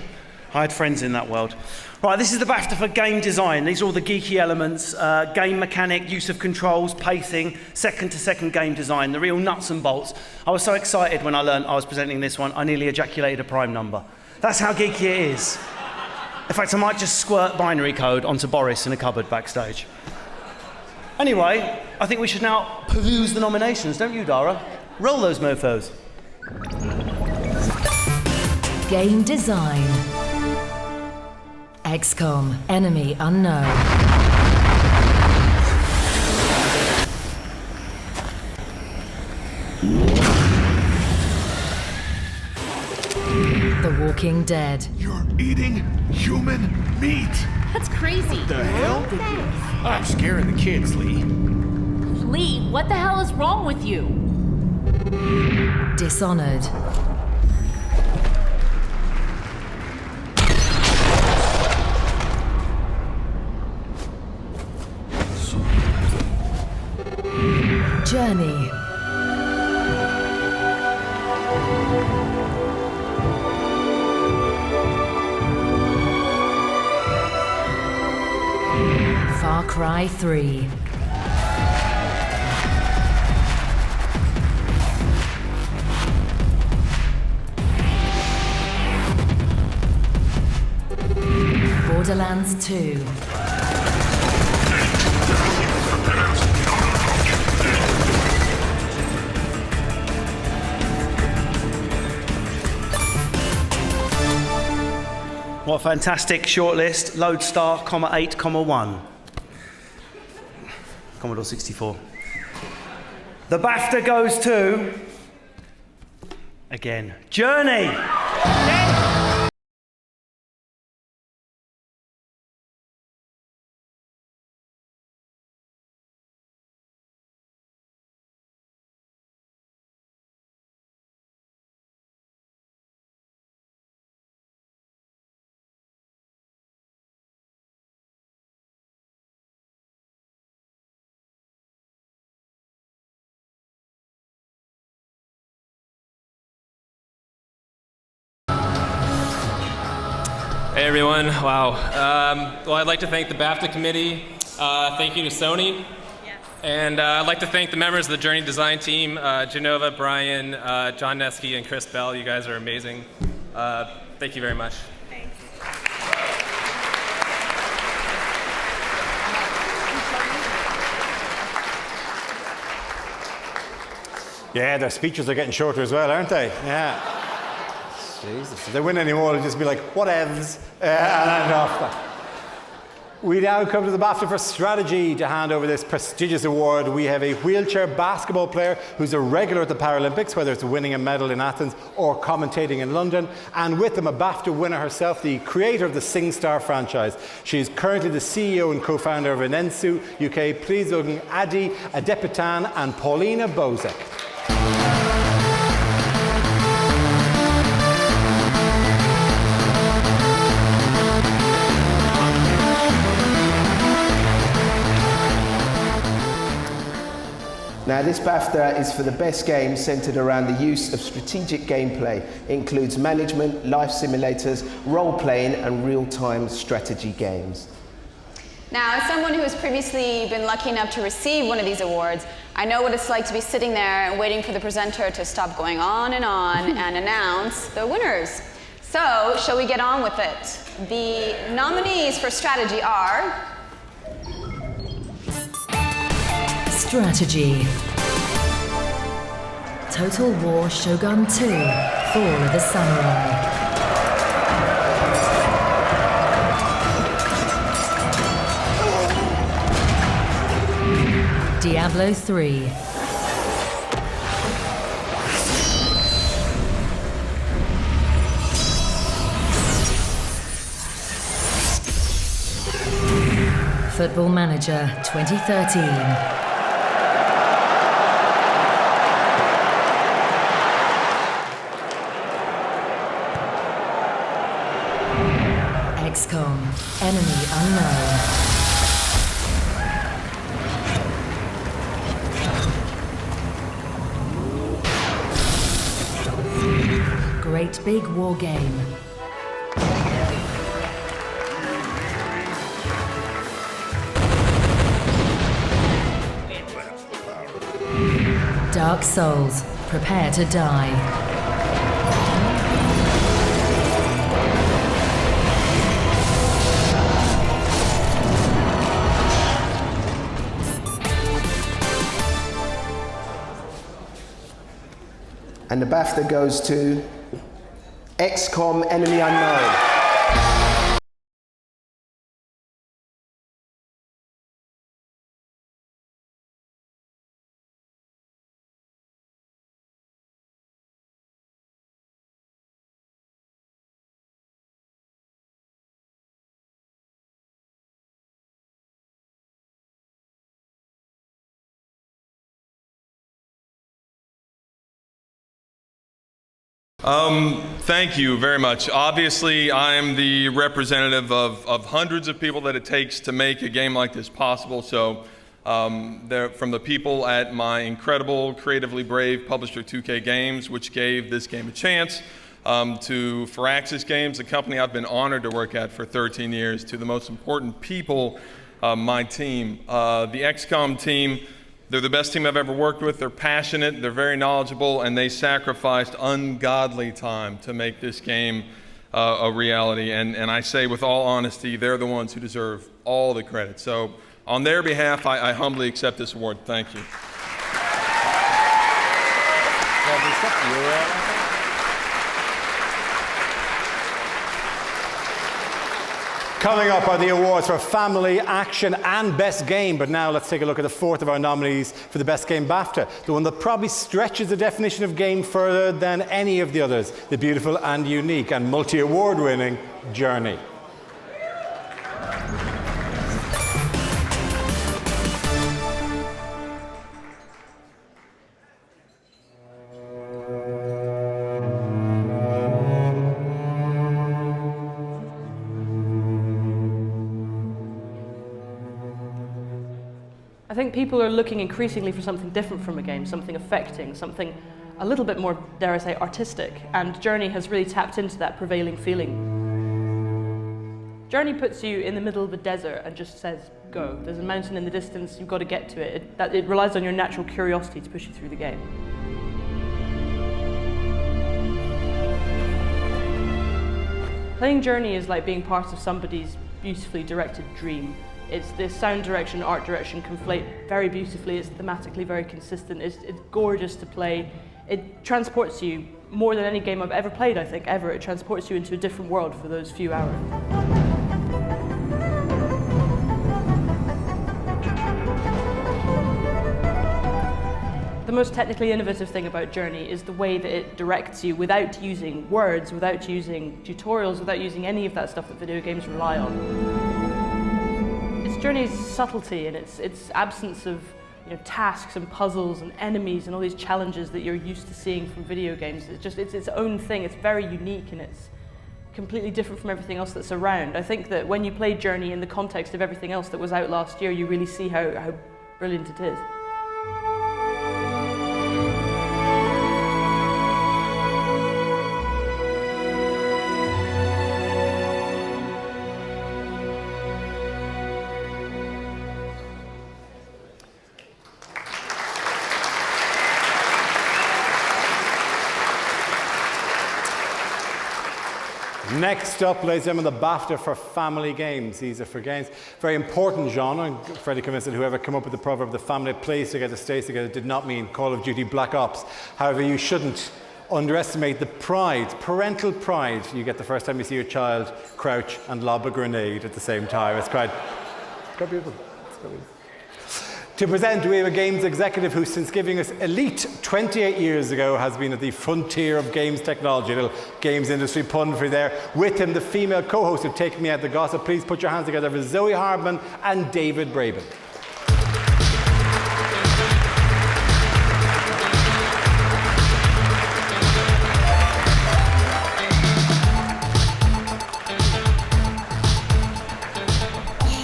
I had friends in that world. Right, this is the BAFTA for game design. These are all the geeky elements, game mechanic, use of controls, pacing, second-to-second game design, the real nuts and bolts. I was so excited when I learned I was presenting this one, I nearly ejaculated a prime number. That's how geeky it is. In fact, I might just squirt binary code onto Boris in a cupboard backstage. Anyway, I think we should now peruse the nominations, don't you, Dara? Roll those mofos. Game design. XCOM, enemy unknown. The Walking Dead. You're eating human meat. That's crazy. What the hell? I'm scaring the kids, Lee. Lee, what the hell is wrong with you? Dishonored. Journey. Far Cry 3. Borderlands 2. What a fantastic shortlist. Lodestar, 8, 1. Commodore 64. The BAFTA goes to... again, Journey! Hey everyone, wow. Well, I'd like to thank the BAFTA committee. Thank you to Sony. And I'd like to thank the members of the Journey design team, Genova, Brian, John Nesky, and Chris Bell. You guys are amazing. Thank you very much. Yeah, their speeches are getting shorter as well, aren't they? Yeah. Jesus. If they win anymore, it'll just be like, whatevs, and off. We now come to the BAFTA for Strategy to hand over this prestigious award. We have a wheelchair basketball player who's a regular at the Paralympics, whether it's winning a medal in Athens or commentating in London, and with them a BAFTA winner herself, the creator of the SingStar franchise. She is currently the CEO and co-founder of Inensu UK. Please welcome Adi Adepitan and Paulina Bozek. Now, this BAFTA is for the best game centered around the use of strategic gameplay. It includes management, life simulators, role-playing and real-time strategy games. Now, as someone who has previously been lucky enough to receive one of these awards, I know what it's like to be sitting there and waiting for the presenter to stop going on and announce the winners. So, shall we get on with it? The nominees for strategy are... Strategy. Total War Shogun 2, Fall of the Samurai. Diablo 3. Football Manager 2013. XCOM, Enemy Unknown. Great Big War Game. Dark Souls, Prepare to Die. And the BAFTA goes to XCOM Enemy Unknown. Thank you very much. Obviously, I am the representative of hundreds of people that it takes to make a game like this possible. So, from the people at my incredible, creatively brave publisher 2K Games, which gave this game a chance, to Firaxis Games, a company I've been honored to work at for 13 years, to the most important people, my team, the XCOM team. They're the best team I've ever worked with. They're passionate, they're very knowledgeable, and they sacrificed ungodly time to make this game a reality. And I say with all honesty, they're the ones who deserve all the credit. So on their behalf, I humbly accept this award. Thank you. Coming up are the awards for Family, Action and Best Game. But now let's take a look at the fourth of our nominees for the Best Game BAFTA. The one that probably stretches the definition of game further than any of the others. The beautiful and unique and multi-award winning Journey. I think people are looking increasingly for something different from a game, something affecting, something a little bit more, dare I say, artistic, and Journey has really tapped into that prevailing feeling. Journey puts you in the middle of a desert and just says, go. There's a mountain in the distance, you've got to get to it. It relies on your natural curiosity to push you through the game. Playing Journey is like being part of somebody's beautifully directed dream. It's the sound direction, art direction conflate very beautifully. It's thematically very consistent. It's gorgeous to play. It transports you more than any game I've ever played, I think, ever. It transports you into a different world for those few hours. the most technically innovative thing about Journey is the way that it directs you without using words, without using tutorials, without using any of that stuff that video games rely on. It's Journey's subtlety and its absence of tasks and puzzles and enemies and all these challenges that you're used to seeing from video games. It's its own thing. It's very unique and it's completely different from everything else that's around. I think that when you play Journey in the context of everything else that was out last year, you really see how brilliant it is. Next up, ladies and gentlemen, the BAFTA for family games. These are for games, very important genre. I'm fairly convinced that whoever came up with the proverb, the family plays together, stays together, did not mean Call of Duty Black Ops. However, you shouldn't underestimate the pride, parental pride you get the first time you see your child crouch and lob a grenade at the same time. It's quite beautiful. It's quite beautiful. To present, we have a games executive who, since giving us Elite 28 years ago, has been at the frontier of games technology. A little games industry pun for you there. With him, the female co-host of Take Me Out the Gossip. Please put your hands together for Zoe Hardman and David Braben.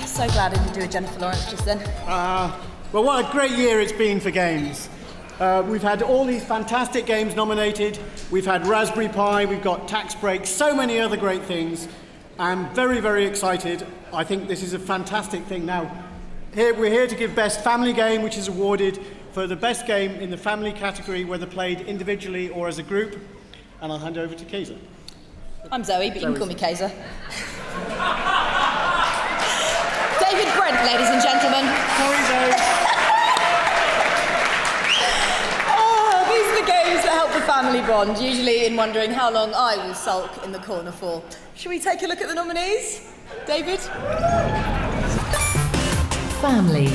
So glad I didn't do a Jennifer Lawrence just then. Well, what a great year it's been for games. We've had all these fantastic games nominated. We've had Raspberry Pi, we've got Tax Break, so many other great things. I'm very, very excited. I think this is a fantastic thing. Now, we're here to give Best Family Game, which is awarded for the best game in the family category, whether played individually or as a group. And I'll hand over to Kaiser. I'm Zoe, but you can call me Kaiser. David Brent, ladies and gentlemen. Sorry, Zoe. These are the games that help the family bond, usually in wondering how long I will sulk in the corner for. Should we take a look at the nominees? David? Family.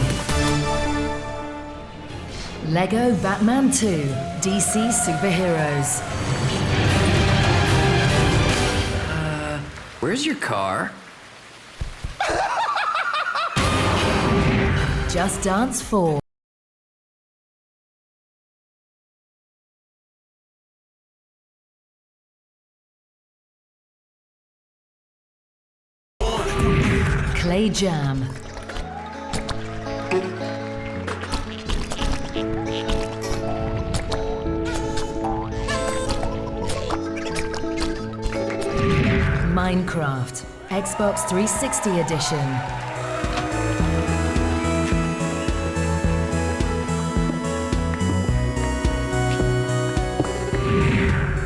Lego Batman 2, DC Superheroes. Where's your car? Just Dance 4. Clay Jam. Minecraft, Xbox 360 edition.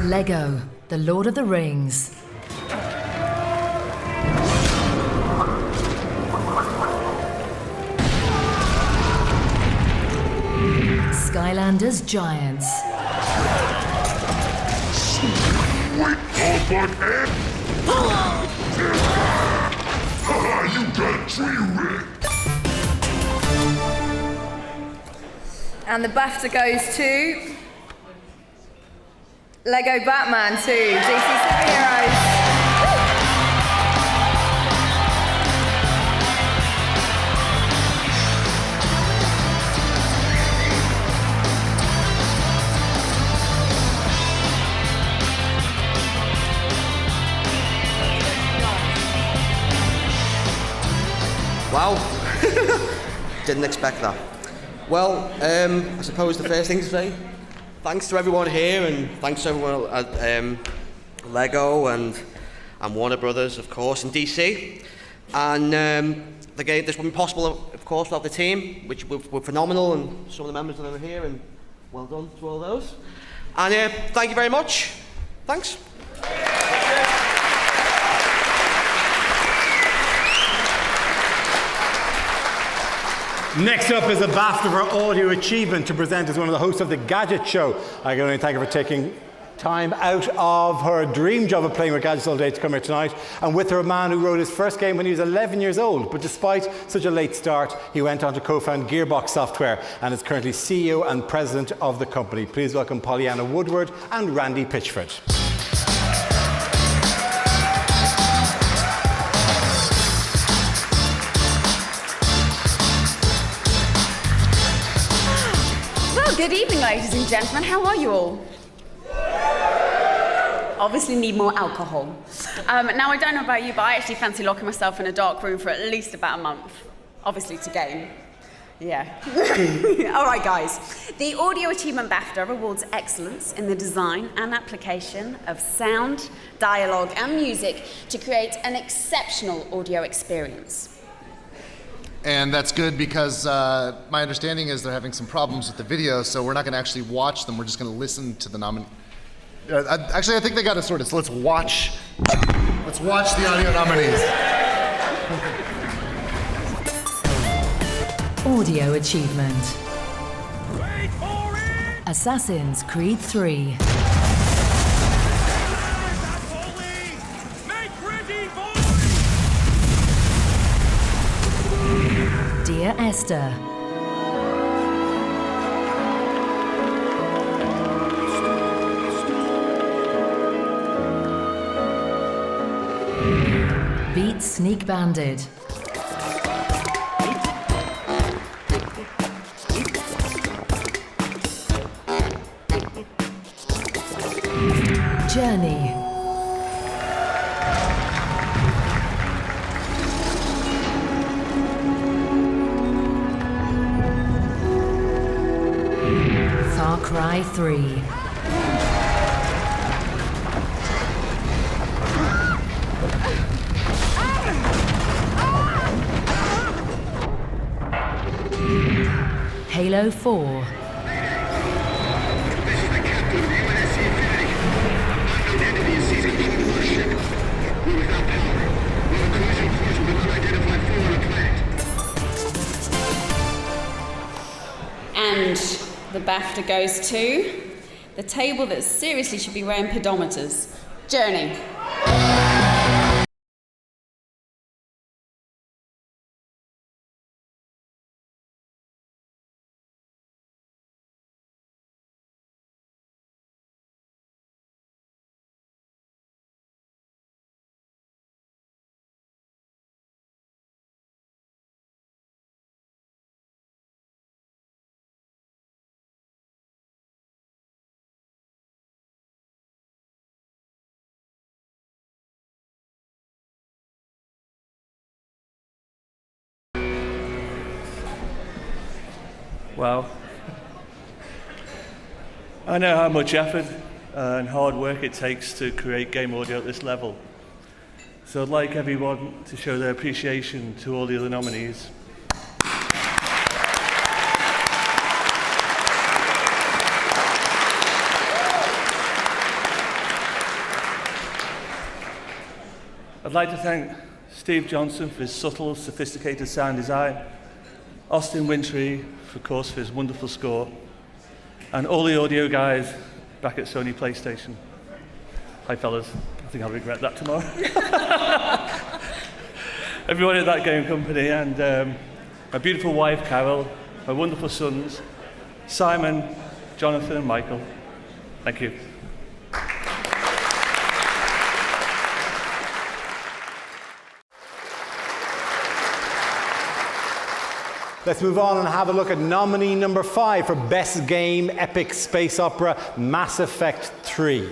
Lego, The Lord of the Rings. Skylanders Giants. You got tree ripped. And the BAFTA goes to Lego Batman 2, DC Superheroes. Wow, didn't expect that. Well, I suppose the first thing to say, thanks to everyone here and thanks to everyone at Lego and Warner Brothers, of course, and DC. And the game, this wouldn't be possible, of course, without the team, which were phenomenal, and some of the members that are here, and well done to all those. And thank you very much. Thanks. Next up is a BAFTA for Audio Achievement to present as one of the hosts of the Gadget Show. I can only thank her for taking time out of her dream job of playing with gadgets all day to come here tonight. And with her, a man who wrote his first game when he was 11 years old. But despite such a late start, he went on to co-found Gearbox Software and is currently CEO and president of the company. Please welcome Pollyanna Woodward and Randy Pitchford. Well, good evening, ladies and gentlemen. How are you all? Obviously need more alcohol. Now, I don't know about you, but I actually fancy locking myself in a dark room for at least about a month. Obviously to game. Yeah. All right, guys. The Audio Achievement BAFTA awards excellence in the design and application of sound, dialogue, and music to create an exceptional audio experience. And that's good because my understanding is they're having some problems with the video, so we're not going to actually watch them. We're just going to listen to the actually, I think they got it sorted. So let's watch the audio nominees. Audio Achievement. Assassin's Creed 3. Dear Esther. Beat Sneak Bandit. Journey. Far Cry 3. Halo 4. And the BAFTA goes to the table that seriously should be wearing pedometers. Journey. Wow. I know how much effort and hard work it takes to create game audio at this level. So I'd like everyone to show their appreciation to all the other nominees. I'd like to thank Steve Johnson for his subtle, sophisticated sound design, Austin Wintry, of course, for his wonderful score, and all the audio guys back at Sony PlayStation. Hi, fellas. I think I'll regret that tomorrow. Everyone at that game company, and my beautiful wife, Carol, my wonderful sons, Simon, Jonathan, and Michael. Thank you. Let's move on and have a look at nominee number 5 for Best Game Epic Space Opera, Mass Effect 3.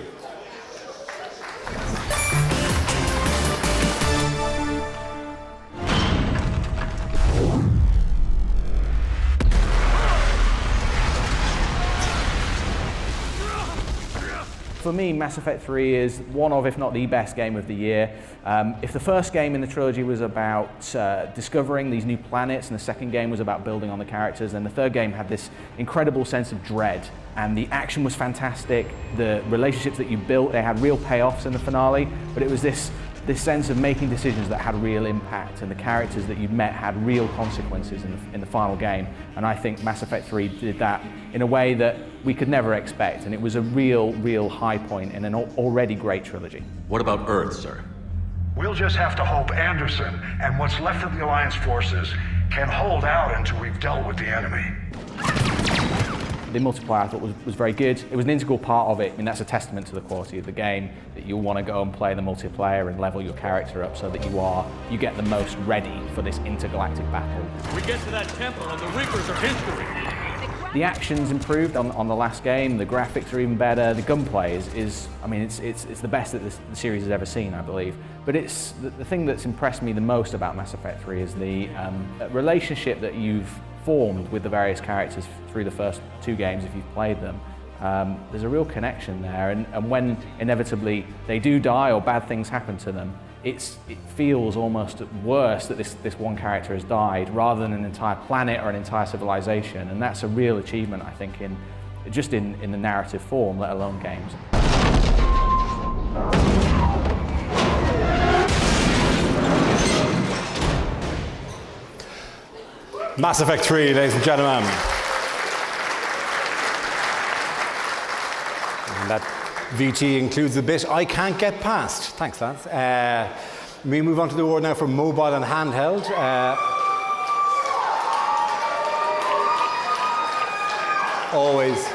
For me, Mass Effect 3 is one of, if not the best game of the year. If the first game in the trilogy was about discovering these new planets, and the second game was about building on the characters, then the third game had this incredible sense of dread. And the action was fantastic, the relationships that you built, they had real payoffs in the finale, but it was this this sense of making decisions that had real impact, and the characters that you met had real consequences in the final game. And I think Mass Effect 3 did that in a way that we could never expect, and it was a real high point in an already great trilogy. What about Earth, sir? We'll just have to hope Anderson and what's left of the Alliance forces can hold out until we've dealt with the enemy. The multiplayer I thought was very good. It was an integral part of it. I mean, that's a testament to the quality of the game, that you'll want to go and play the multiplayer and level your character up so that you get the most ready for this intergalactic battle. We get to that temple and the Reapers are history. The action's improved on the last game, the graphics are even better, the gunplay is I mean, it's the best that the series has ever seen, I believe. But it's the thing that's impressed me the most about Mass Effect 3 is the relationship that you've formed with the various characters through the first 2 games if you've played them. There's a real connection there, and when inevitably they do die or bad things happen to them, it feels almost worse that this one character has died rather than an entire planet or an entire civilization, and that's a real achievement, I think, in the narrative form, let alone games. Mass Effect 3, ladies and gentlemen. And that VT includes the bit I can't get past. Thanks, lads. We move on to the award now for mobile and handheld. Always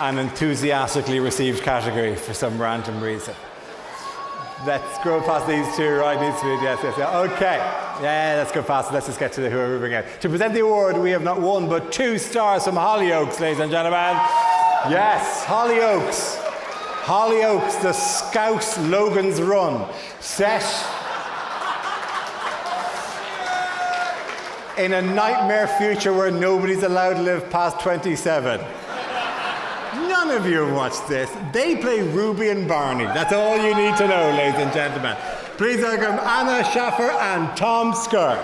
an enthusiastically received category for some random reason. Let's scroll past these two, right? Needs to be, yes. Okay. Yeah, let's go past it. Let's just get to whoever we bring out. To present the award, we have not 1 but 2 stars from Hollyoaks, ladies and gentlemen. Yes, Hollyoaks. Hollyoaks, the Scouse Logan's Run. Set in a nightmare future where nobody's allowed to live past 27. None of you have watched this. They play Ruby and Barney. That's all you need to know, ladies and gentlemen. Please welcome Anna Schaffer and Tom Skur.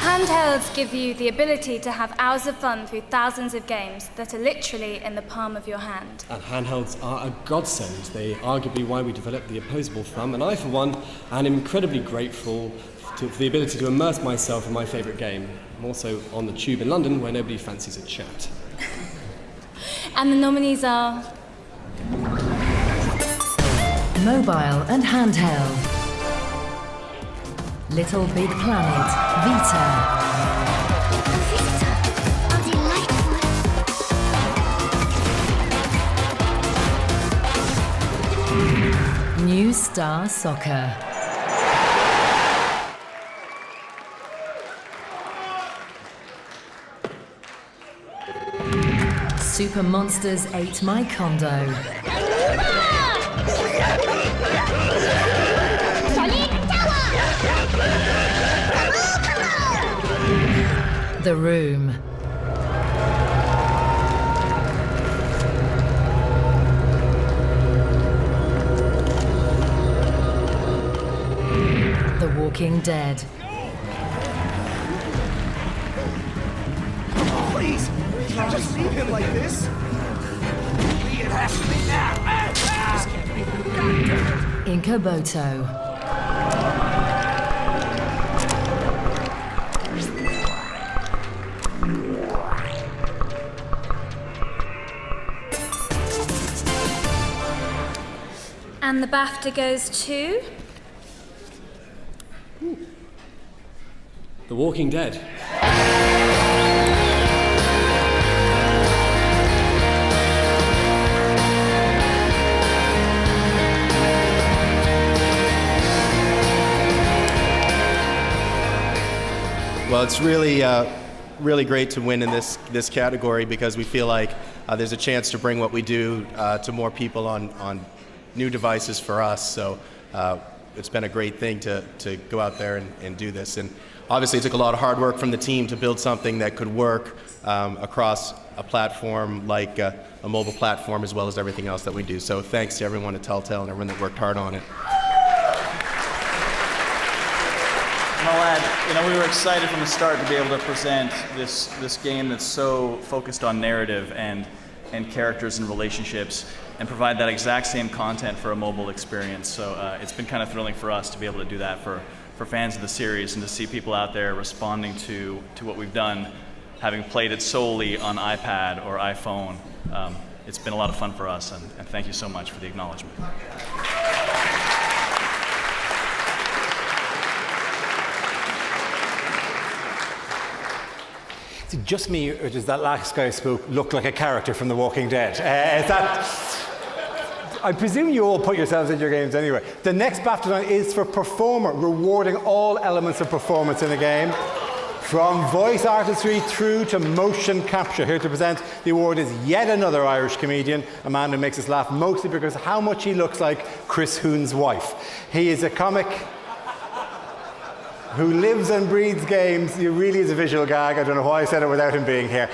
Handhelds give you the ability to have hours of fun through thousands of games that are literally in the palm of your hand. And handhelds are a godsend. They are arguably why we developed the opposable thumb, and I, for one, am incredibly grateful for the ability to immerse myself in my favourite game. I'm also on the tube in London where nobody fancies a chat. And the nominees are... Mobile and handheld. Little Big Planet, Vita. New Star Soccer. Super Monsters ate my condo. The Room. The Walking Dead. Please, we can't just leave him like this. It has to be now. Inkaboto. And the BAFTA goes to... The Walking Dead. Well, it's really great to win in this category because we feel like there's a chance to bring what we do to more people on new devices for us. So it's been a great thing to go out there and do this. And obviously it took a lot of hard work from the team to build something that could work across a platform like a mobile platform as well as everything else that we do. So thanks to everyone at Telltale and everyone that worked hard on it. I'll add, we were excited from the start to be able to present this game that's so focused on narrative and characters and relationships, and provide that exact same content for a mobile experience. So it's been kind of thrilling for us to be able to do that for fans of the series, and to see people out there responding to what we've done, having played it solely on iPad or iPhone. It's been a lot of fun for us, and thank you so much for the acknowledgement. Is it just me, or does that last guy who spoke look like a character from The Walking Dead? I presume you all put yourselves in your games anyway. The next BAFTA is for Performer, rewarding all elements of performance in a game, from voice artistry through to motion capture. Here to present the award is yet another Irish comedian, a man who makes us laugh mostly because of how much he looks like Chris Hoon's wife. He is a comic who lives and breathes games. He really is a visual gag. I don't know why I said it without him being here.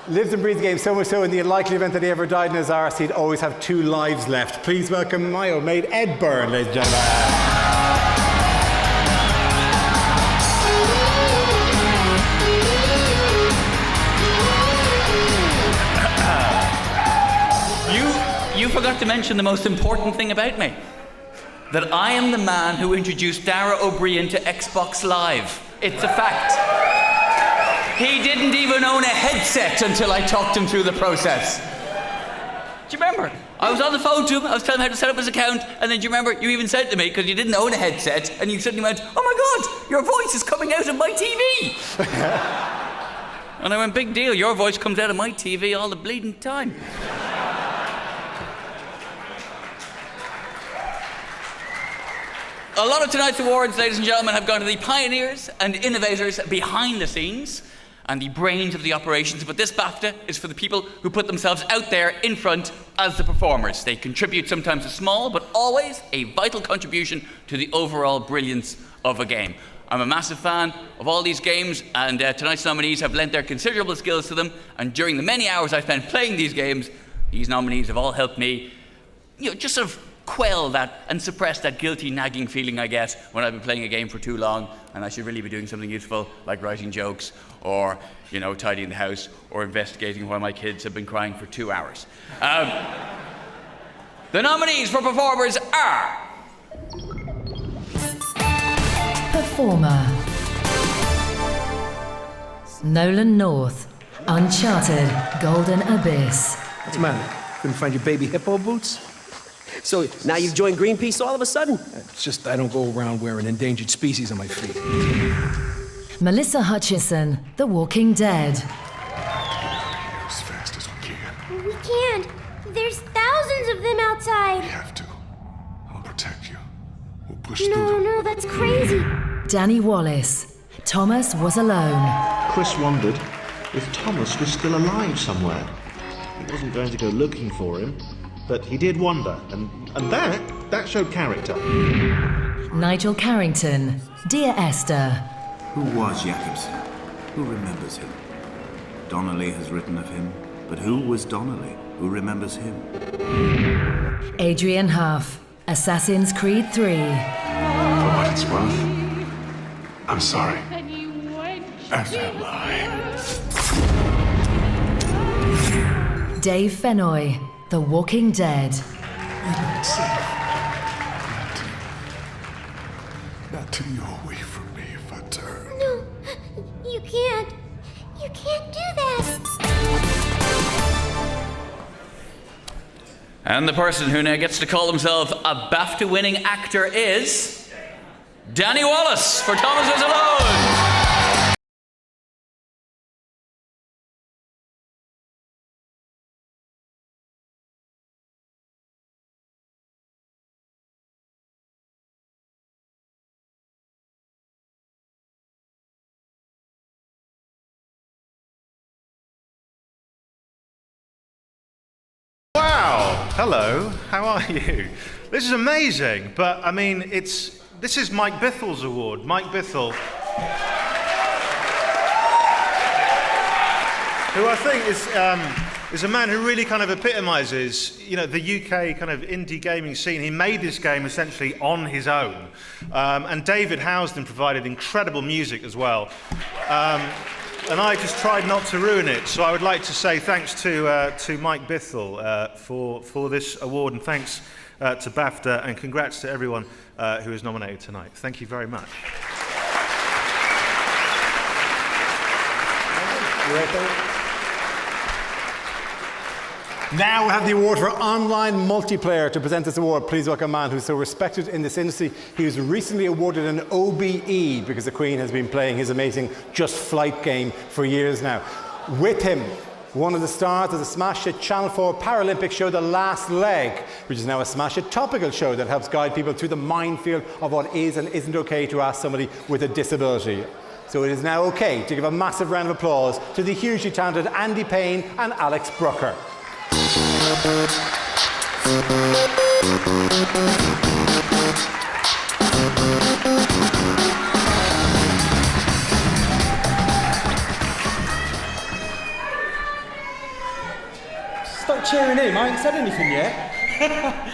Lives and breathes games, so much so in the unlikely event that he ever died in his arse, he'd always have 2 lives left. Please welcome my old mate, Ed Byrne, ladies and gentlemen. You forgot to mention the most important thing about me. That I am the man who introduced Dara O'Brien to Xbox Live. It's a fact. He didn't even own a headset until I talked him through the process. Do you remember? I was on the phone to him, I was telling him how to set up his account, and then do you remember, you even said to me, because you didn't own a headset, and you suddenly went, oh my God, your voice is coming out of my TV. And I went, big deal, your voice comes out of my TV all the bleeding time. A lot of tonight's awards, ladies and gentlemen, have gone to the pioneers and innovators behind the scenes and the brains of the operations, but this BAFTA is for the people who put themselves out there in front as the performers. They contribute sometimes a small, but always a vital contribution to the overall brilliance of a game. I'm a massive fan of all these games, and tonight's nominees have lent their considerable skills to them, and during the many hours I spent playing these games, these nominees have all helped me, just sort of quell that and suppress that guilty nagging feeling I get when I've been playing a game for too long and I should really be doing something useful like writing jokes or tidying the house or investigating why my kids have been crying for 2 hours. The nominees for performers are Performer Nolan North, Uncharted Golden Abyss. What's the matter? Couldn't find your baby hippo boots? So now you've joined Greenpeace all of a sudden? It's just I don't go around wearing endangered species on my feet. Melissa Hutchison, The Walking Dead. As fast as we can. We can't. There's thousands of them outside. We have to. I'll protect you. We'll push No, through them. no, that's crazy. Danny Wallace, Thomas Was Alone. Chris wondered if Thomas was still alive somewhere. He wasn't going to go looking for him, but he did wonder, and that showed character. Nigel Carrington, Dear Esther. Who was Jacobson? Who remembers him? Donnelly has written of him, but who was Donnelly? Who remembers him? Adrian Huff, Assassin's Creed 3. For what it's worth, I'm sorry. As am I. Dave Fennoy, The Walking Dead. Not till you're away from me if I turn. No, you can't. You can't do that. And the person who now gets to call himself a BAFTA-winning actor is Danny Wallace for Thomas Was Alone. Wow, hello, how are you? This is amazing, but I mean, this is Mike Bithel's award. Mike Bithel. who I think is a man who really kind of epitomises, you know, the UK kind of indie gaming scene. He made this game essentially on his own. And David Housden provided incredible music as well. And I just tried not to ruin it. So I would like to say thanks to Mike Bithell for this award, and thanks to BAFTA, and congrats to everyone who is nominated tonight. Thank you very much. Now we have the award for online multiplayer. To present this award, please welcome a man who's so respected in this industry. He was recently awarded an OBE because the Queen has been playing his amazing Just Flight game for years now. With him, one of the stars of the Smash Hit Channel 4 Paralympic show The Last Leg, which is now a Smash Hit topical show that helps guide people through the minefield of what is and isn't okay to ask somebody with a disability. So it is now okay to give a massive round of applause to the hugely talented Andy Payne and Alex Brucker. Stop cheering him, I ain't said anything yet.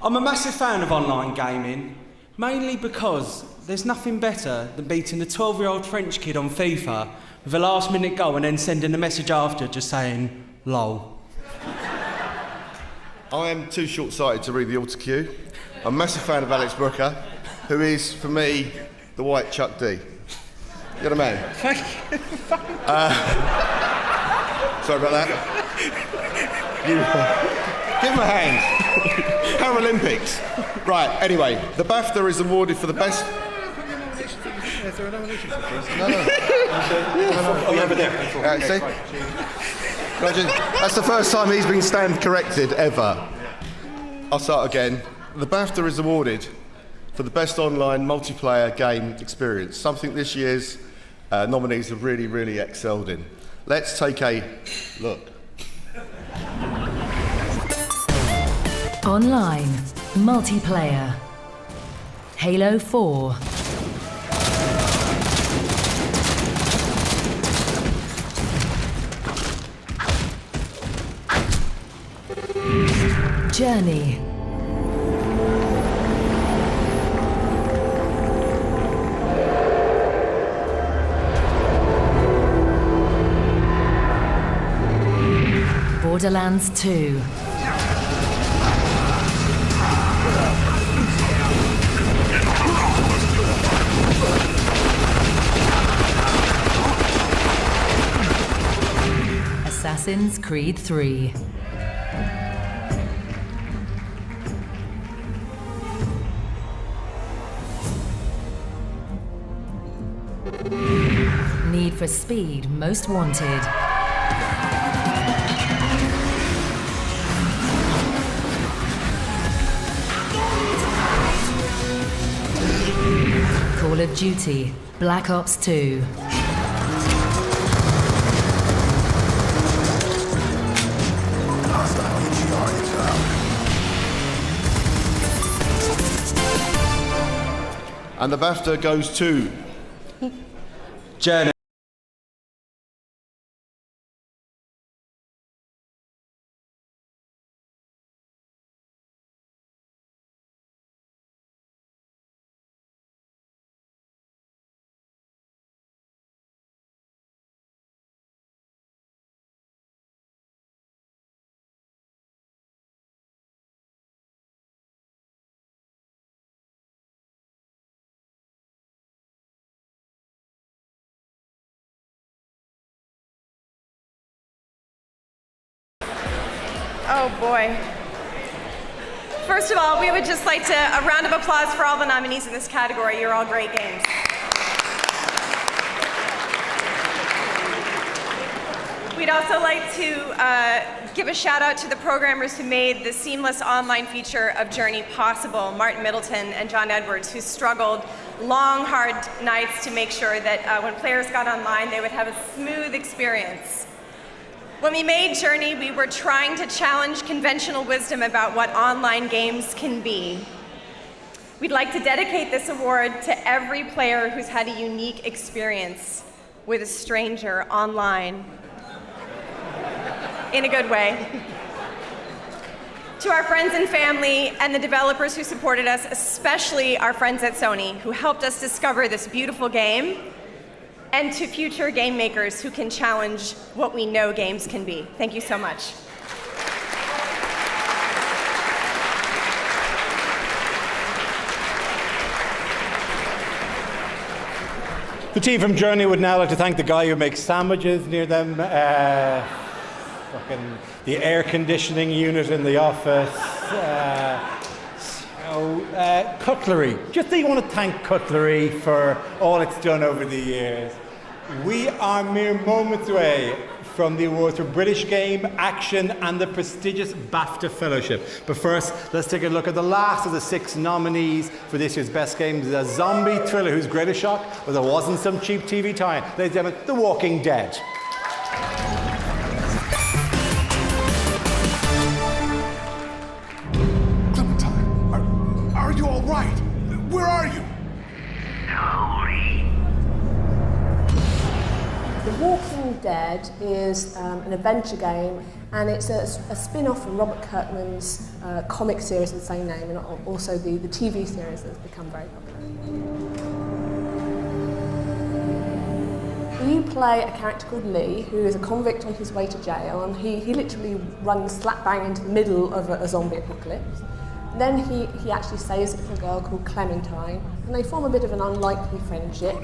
I'm a massive fan of online gaming, mainly because there's nothing better than beating the 12-year-old French kid on FIFA with a last-minute goal and then sending a message after just saying, lol. I am too short-sighted to read the auto cue. I'm a massive fan of Alex Brooker, who is, for me, the white Chuck D. You're the man. Thank you. Sorry about that. Give him a hand. Paralympics. Right, anyway, the BAFTA is awarded for the best... Is there a nomination for this? No. Oh, yeah, but there. See? That's the first time he's been stand corrected ever. I'll start again. The BAFTA is awarded for the best online multiplayer game experience, something this year's nominees have really, really excelled in. Let's take a look. Online, multiplayer, Halo 4. Journey. Borderlands 2. Assassin's Creed 3. Need for Speed Most Wanted. Call of Duty Black Ops 2. And the BAFTA goes to... Journey. Oh boy. First of all, we would just like a round of applause for all the nominees in this category. You're all great games. We'd also like to give a shout out to the programmers who made the seamless online feature of Journey possible, Martin Middleton and John Edwards, who struggled long, hard nights to make sure that when players got online, they would have a smooth experience. When we made Journey, we were trying to challenge conventional wisdom about what online games can be. We'd like to dedicate this award to every player who's had a unique experience with a stranger online. in a good way. To our friends and family and the developers who supported us, especially our friends at Sony, who helped us discover this beautiful game, and to future game makers who can challenge what we know games can be. Thank you so much. The team from Journey would now like to thank the guy who makes sandwiches near them, the air conditioning unit in the office, cutlery. Just that you want to thank Cutlery for all it's done over the years. We are mere moments away from the awards for British Game, Action and the prestigious BAFTA Fellowship. But first, let's take a look at the last of the 6 nominees for this year's Best Games. The zombie thriller whose greatest shock was there wasn't some cheap TV tie-in. Ladies and gentlemen, The Walking Dead. Clementine, are you all right? Where are you? The Walking Dead is an adventure game, and it's a spin-off from Robert Kirkman's comic series of the same name, and also the TV series that's become very popular. You play a character called Lee, who is a convict on his way to jail, and he literally runs slap bang into the middle of a zombie apocalypse. Then he actually saves a little girl called Clementine, and they form a bit of an unlikely friendship.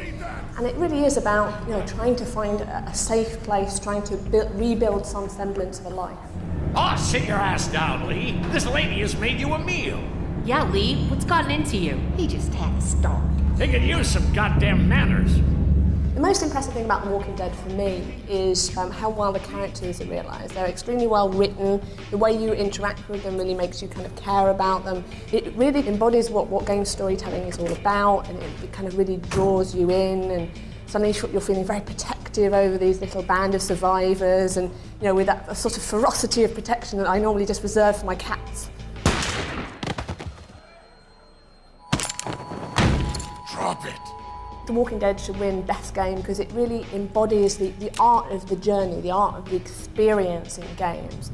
And it really is about, trying to find a safe place, trying to rebuild some semblance of a life. Oh, sit your ass down, Lee. This lady has made you a meal. Yeah, Lee, what's gotten into you? He just had a start. They could use some goddamn manners. The most impressive thing about The Walking Dead for me is how well the characters are realised. They're extremely well written. The way you interact with them really makes you kind of care about them. It really embodies what game storytelling is all about, and it kind of really draws you in, and suddenly you're feeling very protective over these little band of survivors, and with that sort of ferocity of protection that I normally just reserve for my cats. Drop it. The Walking Dead should win Best Game because it really embodies the art of the journey, the art of the experience in games.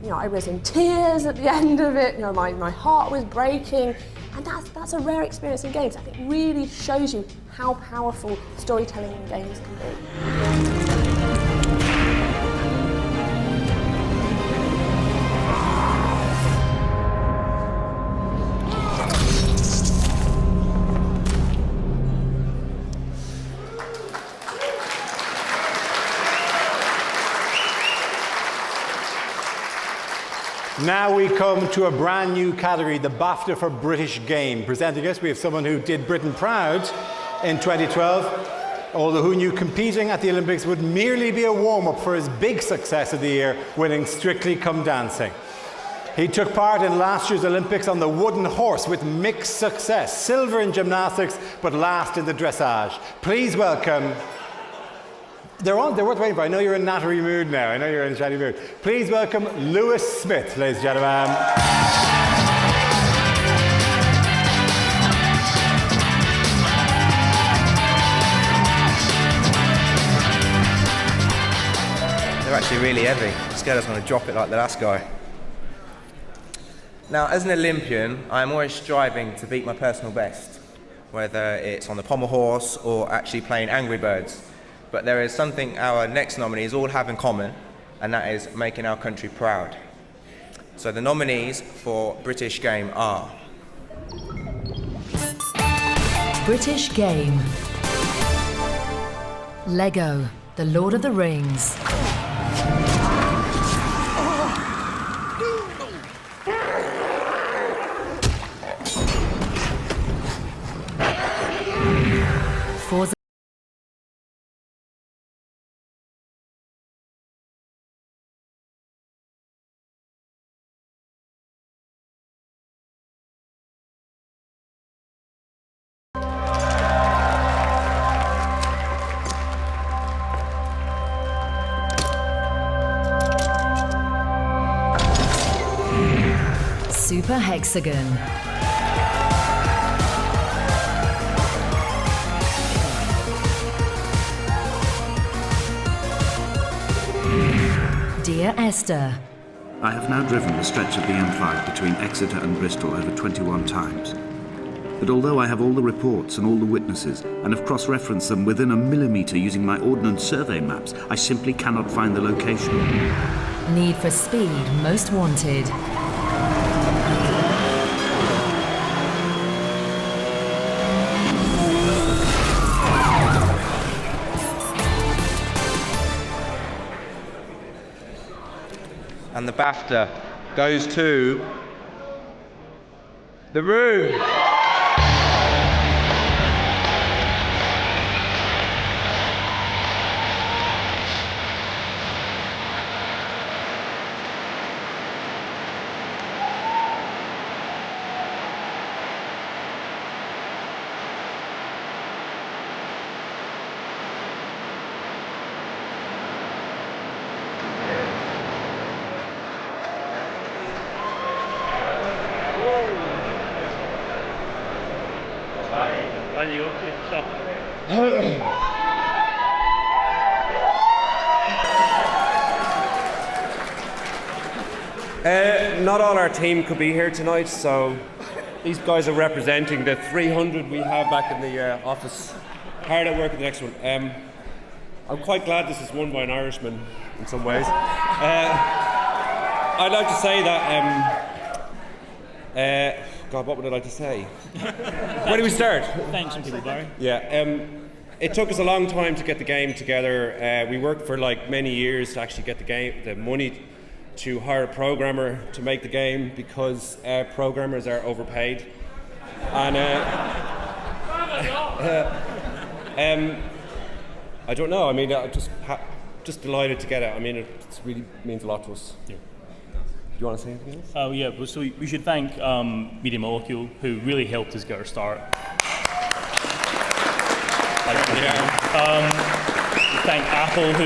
I was in tears at the end of it, my heart was breaking, and that's a rare experience in games. I think it really shows you how powerful storytelling in games can be. Now we come to a brand new category, the BAFTA for British Game. Presenting us, we have someone who did Britain proud in 2012, although who knew competing at the Olympics would merely be a warm-up for his big success of the year, winning Strictly Come Dancing. He took part in last year's Olympics on the wooden horse with mixed success, silver in gymnastics, but last in the dressage. Please welcome... They're worth waiting for. I know you're in a nattery mood now. I know you're in a chatty mood. Please welcome Lewis Smith, ladies and gentlemen. They're actually really heavy. I'm scared I was going to drop it like the last guy. Now, as an Olympian, I'm always striving to beat my personal best, whether it's on the pommel horse or actually playing Angry Birds. But there is something our next nominees all have in common, and that is making our country proud. So the nominees for British Game are... British Game. Lego, The Lord of the Rings. Forza. Super Hexagon. Dear Esther. I have now driven the stretch of the M5 between Exeter and Bristol over 21 times. But although I have all the reports and all the witnesses, and have cross-referenced them within a millimetre using my Ordnance Survey maps, I simply cannot find the location. Need for Speed Most Wanted. And the BAFTA goes to The Room. Not all our team could be here tonight, so these guys are representing the 300 we have back in the office. Hard at work at the next one. I'm quite glad this is won by an Irishman in some ways. I'd like to say that... God, what would I like to say? Where do we start? Thanks, some people, Barry. Yeah, it took us a long time to get the game together. We worked for like many years to actually get the money to hire a programmer to make the game because programmers are overpaid. And I don't know. I mean, just delighted to get it. I mean, it really means a lot to us. Yeah. Do you want to say anything else? Oh yeah, well, so we should thank Media Molecule, who really helped us get our start. Thank Apple, who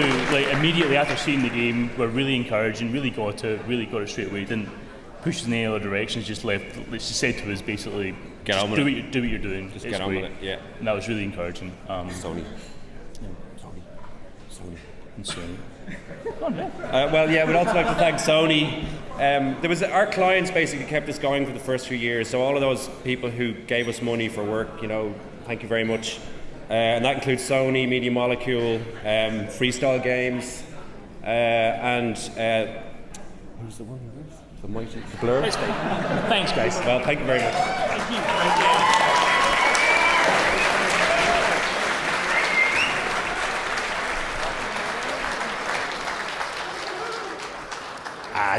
immediately after seeing the game were really encouraging, really got it straight away. Didn't push us in any other directions. Just said to us basically, get on with it. Do what you're doing. Just get on with it. Yeah. And that was really encouraging. Sony. And Sony. Well, yeah, we'd also like to thank Sony. Our clients basically kept us going for the first few years. So all of those people who gave us money for work, thank you very much. And that includes Sony, Media Molecule, Freestyle Games, and who's the one? The mighty Blur. Thanks, guys. Well, thank you very much. Thank you.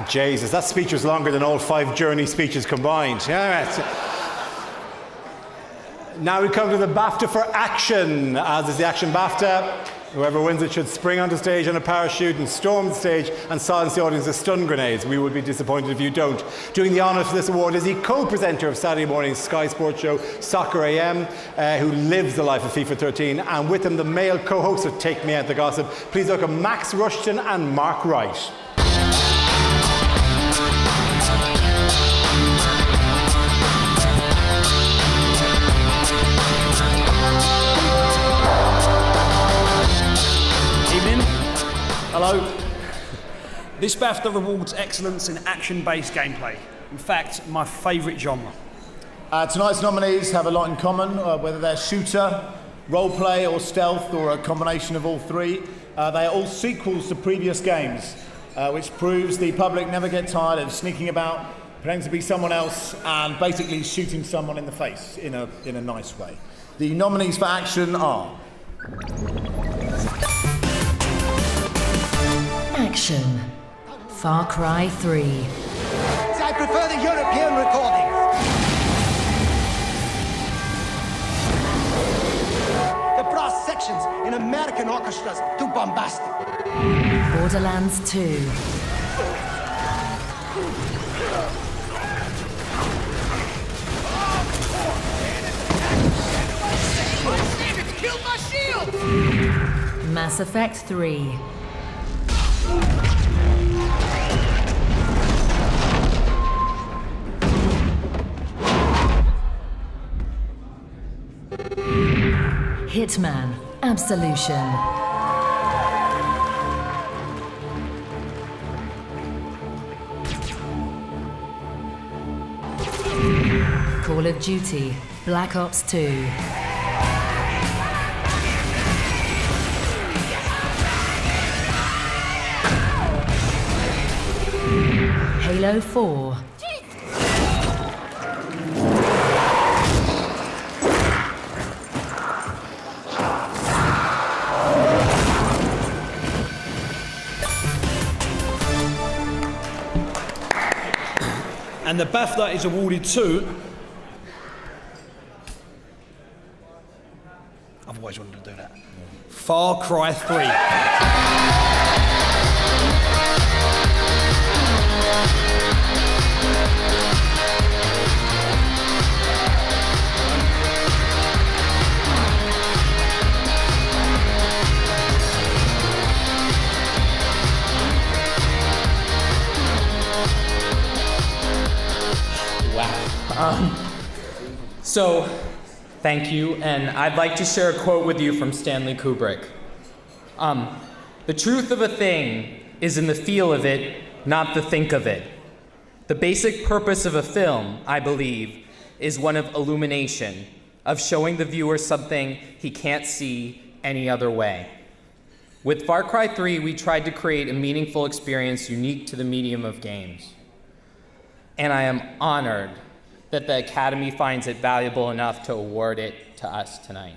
Jesus, that speech was longer than all 5 Journey speeches combined. Now we come to the BAFTA for Action. As is the Action BAFTA, whoever wins it should spring onto stage on a parachute and storm the stage and silence the audience with stun grenades. We would be disappointed if you don't. Doing the honours for this award is the co-presenter of Saturday morning's Sky Sports show, Soccer AM, who lives the life of FIFA 13, and with him the male co-hosts of Take Me Out the Gossip. Please welcome Max Rushton and Mark Wright. Hello. This BAFTA rewards excellence in action-based gameplay. In fact, my favourite genre. Tonight's nominees have a lot in common, whether they're shooter, roleplay or stealth, or a combination of all three. They are all sequels to previous games, which proves the public never get tired of sneaking about, pretending to be someone else, and basically shooting someone in the face in a nice way. The nominees for Action are... Action. Far Cry 3. I prefer the European recording. The brass sections in American orchestras too bombastic. Borderlands 2. Killed my shield! Mass Effect 3. Hitman Absolution. Call of Duty Black Ops 2. Halo 4. And the BAFTA is awarded to... I've always wanted to do that. Far Cry 3. So, thank you, and I'd like to share a quote with you from Stanley Kubrick. The truth of a thing is in the feel of it, not the think of it. The basic purpose of a film, I believe, is one of illumination, of showing the viewer something he can't see any other way. With Far Cry 3, we tried to create a meaningful experience unique to the medium of games. And I am honored that the Academy finds it valuable enough to award it to us tonight.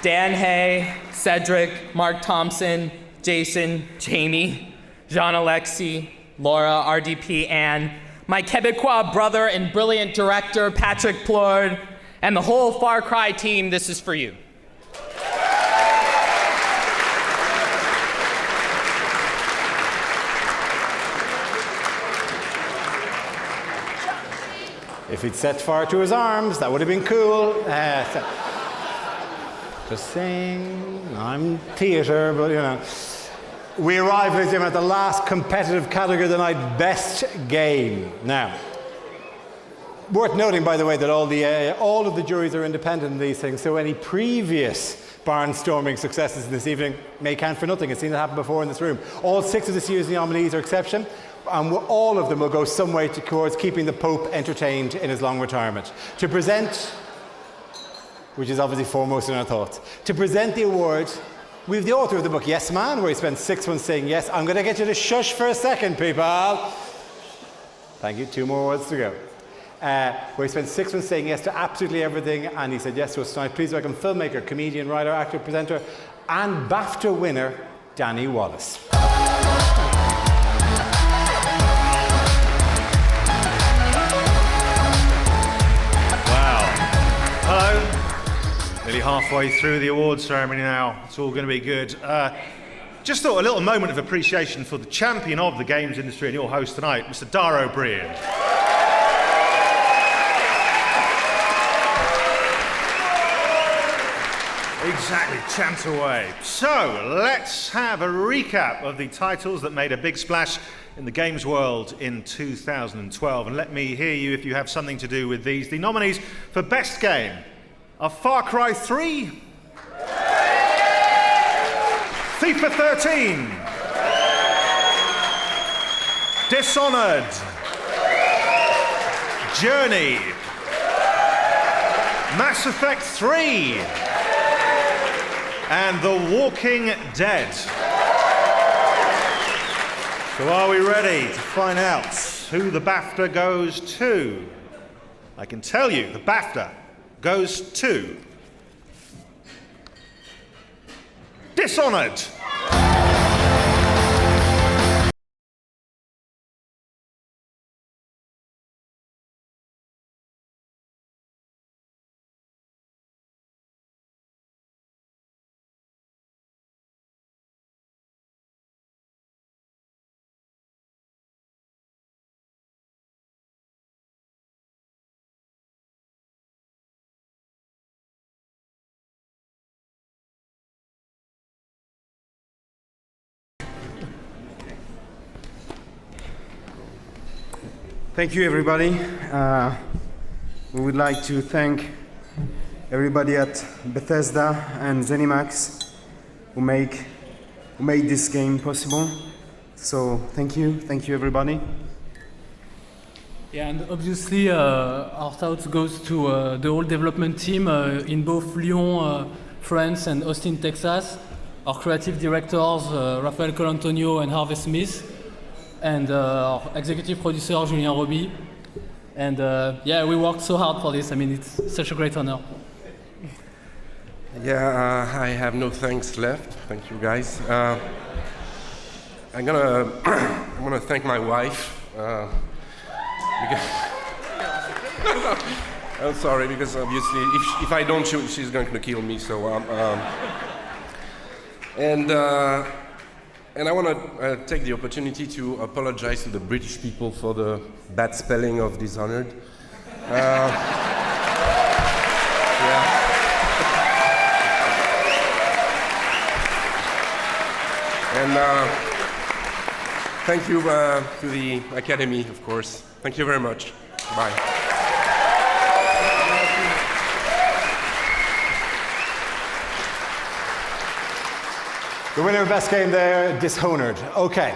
Dan Hay, Cedric, Mark Thompson, Jason, Jamie, Jean-Alexis, Laura, RDP, Anne, my Quebecois brother and brilliant director, Patrick Plord, and the whole Far Cry team, this is for you. If he'd set fire to his arms, that would have been cool. Just saying, I'm theatre, but you know. We arrive, ladies and gentlemen, at the last competitive category of the night, best game. Now, worth noting, by the way, that all of the juries are independent in these things, so any previous barnstorming successes this evening may count for nothing. I've seen it happen before in this room. All 6 of this year's nominees are exception, and all of them will go some way towards keeping the Pope entertained in his long retirement. To present, which is obviously foremost in our thoughts, to present the award, we have the author of the book, Yes Man, where he spent 6 months saying yes. I'm going to get you to shush for a second, people. Thank you. 2 more words to go. Where he spent 6 months saying yes to absolutely everything, and he said yes to us tonight. Please welcome filmmaker, comedian, writer, actor, presenter, and BAFTA winner, Danny Wallace. Hello. Nearly halfway through the awards ceremony now. It's all going to be good. Just thought a little moment of appreciation for the champion of the games industry and your host tonight, Mr. Dara O'Brien. Exactly, chant away. So, let's have a recap of the titles that made a big splash in the games world in 2012. And let me hear you if you have something to do with these. The nominees for Best Game are Far Cry 3, FIFA 13, Dishonored, Journey, Mass Effect 3, and The Walking Dead. So are we ready to find out who the BAFTA goes to? I can tell you the BAFTA goes to Dishonored. Thank you, everybody. We would like to thank everybody at Bethesda and ZeniMax who made this game possible. So thank you everybody. Yeah, and obviously our thoughts goes to the whole development team in both Lyon, France and Austin, Texas. Our creative directors, Raphael Colantonio and Harvey Smith, and our executive producer, Julien Roby. And yeah, we worked so hard for this. I mean, it's such a great honor. Yeah, I have no thanks left. Thank you, guys. I'm gonna thank my wife. I'm sorry, because obviously, if I don't shoot, she's going to kill me. So, and I want to take the opportunity to apologize to the British people for the bad spelling of Dishonored. Yeah. And thank you to the Academy, of course. Thank you very much. Bye. The winner of Best Game there, Dishonored. Okay.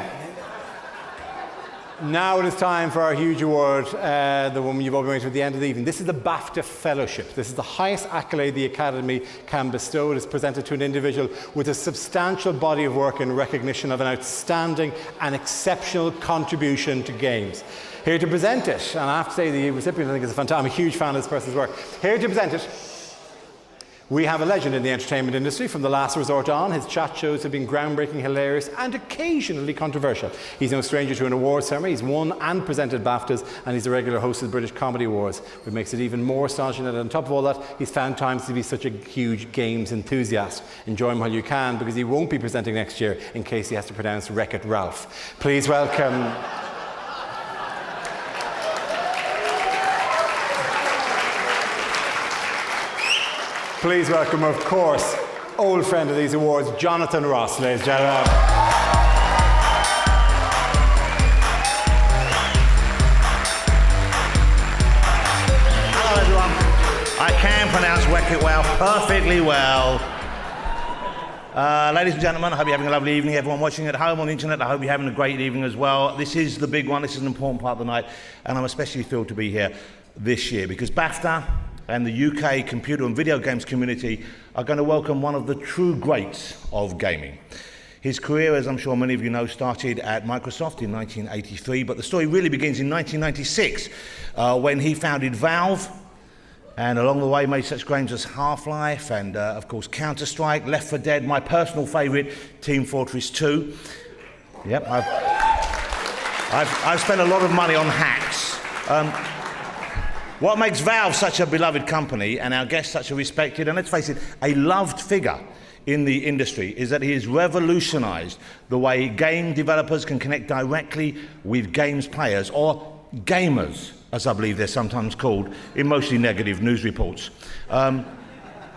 Now it is time for our huge award, the one you've all been waiting for at the end of the evening. This is the BAFTA Fellowship. This is the highest accolade the Academy can bestow. It is presented to an individual with a substantial body of work in recognition of an outstanding and exceptional contribution to games. Here to present it, and I have to say the recipient I think is fantastic. I'm a huge fan of this person's work. Here to present it, we have a legend in the entertainment industry from the last resort on. His chat shows have been groundbreaking, hilarious and occasionally controversial. He's no stranger to an awards ceremony. He's won and presented BAFTAs, and he's a regular host of the British Comedy Awards, which makes it even more astonishing that on top of all that, he's found time to be such a huge games enthusiast. Enjoy him while you can, because he won't be presenting next year in case he has to pronounce Wreck-It Ralph. Please welcome... Please welcome, of course, old friend of these awards, Jonathan Ross, ladies and gentlemen. Hello, everyone. I can pronounce Wreck-It Ralph perfectly well. Ladies and gentlemen, I hope you're having a lovely evening. Everyone watching at home on the internet, I hope you're having a great evening as well. This is the big one. This is an important part of the night, and I'm especially thrilled to be here this year because BAFTA and the UK computer and video games community are going to welcome one of the true greats of gaming. His career, as I'm sure many of you know, started at Microsoft in 1983, but the story really begins in 1996 when he founded Valve, and along the way made such games as Half-Life and, of course, Counter-Strike, Left 4 Dead, my personal favourite, Team Fortress 2. Yep, I've spent a lot of money on hacks. What makes Valve such a beloved company and our guest such a respected and, let's face it, a loved figure in the industry is that he has revolutionised the way game developers can connect directly with games players, or gamers, as I believe they're sometimes called in mostly negative news reports.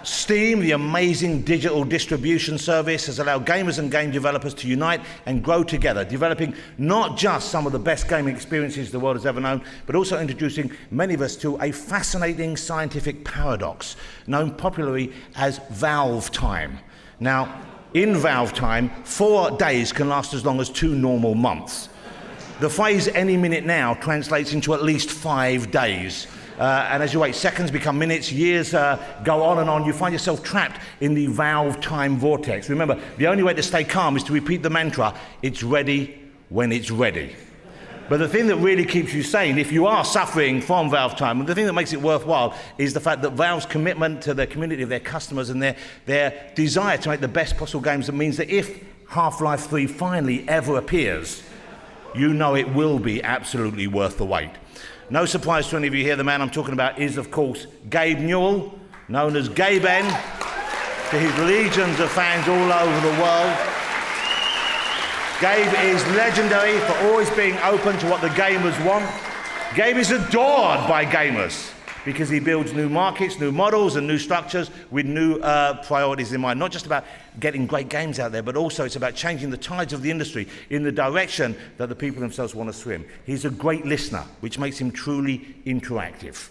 Steam, the amazing digital distribution service, has allowed gamers and game developers to unite and grow together, developing not just some of the best gaming experiences the world has ever known, but also introducing many of us to a fascinating scientific paradox known popularly as Valve time. Now, in Valve time, 4 days can last as long as 2 normal months. The phrase "any minute now" translates into at least 5 days. And as you wait, seconds become minutes, years go on and on. You find yourself trapped in the Valve time vortex. Remember, the only way to stay calm is to repeat the mantra, "It's ready when it's ready." But the thing that really keeps you sane, if you are suffering from Valve time, and the thing that makes it worthwhile is the fact that Valve's commitment to the community of their customers and their desire to make the best possible games, that means that if Half-Life 3 finally ever appears, you know it will be absolutely worth the wait. No surprise to any of you here, the man I'm talking about is, of course, Gabe Newell, known as Gaben, to his legions of fans all over the world. Gabe is legendary for always being open to what the gamers want. Gabe is adored by gamers because he builds new markets, new models and new structures with new priorities in mind. Not just about getting great games out there, but also it's about changing the tides of the industry in the direction that the people themselves want to swim. He's a great listener, which makes him truly interactive.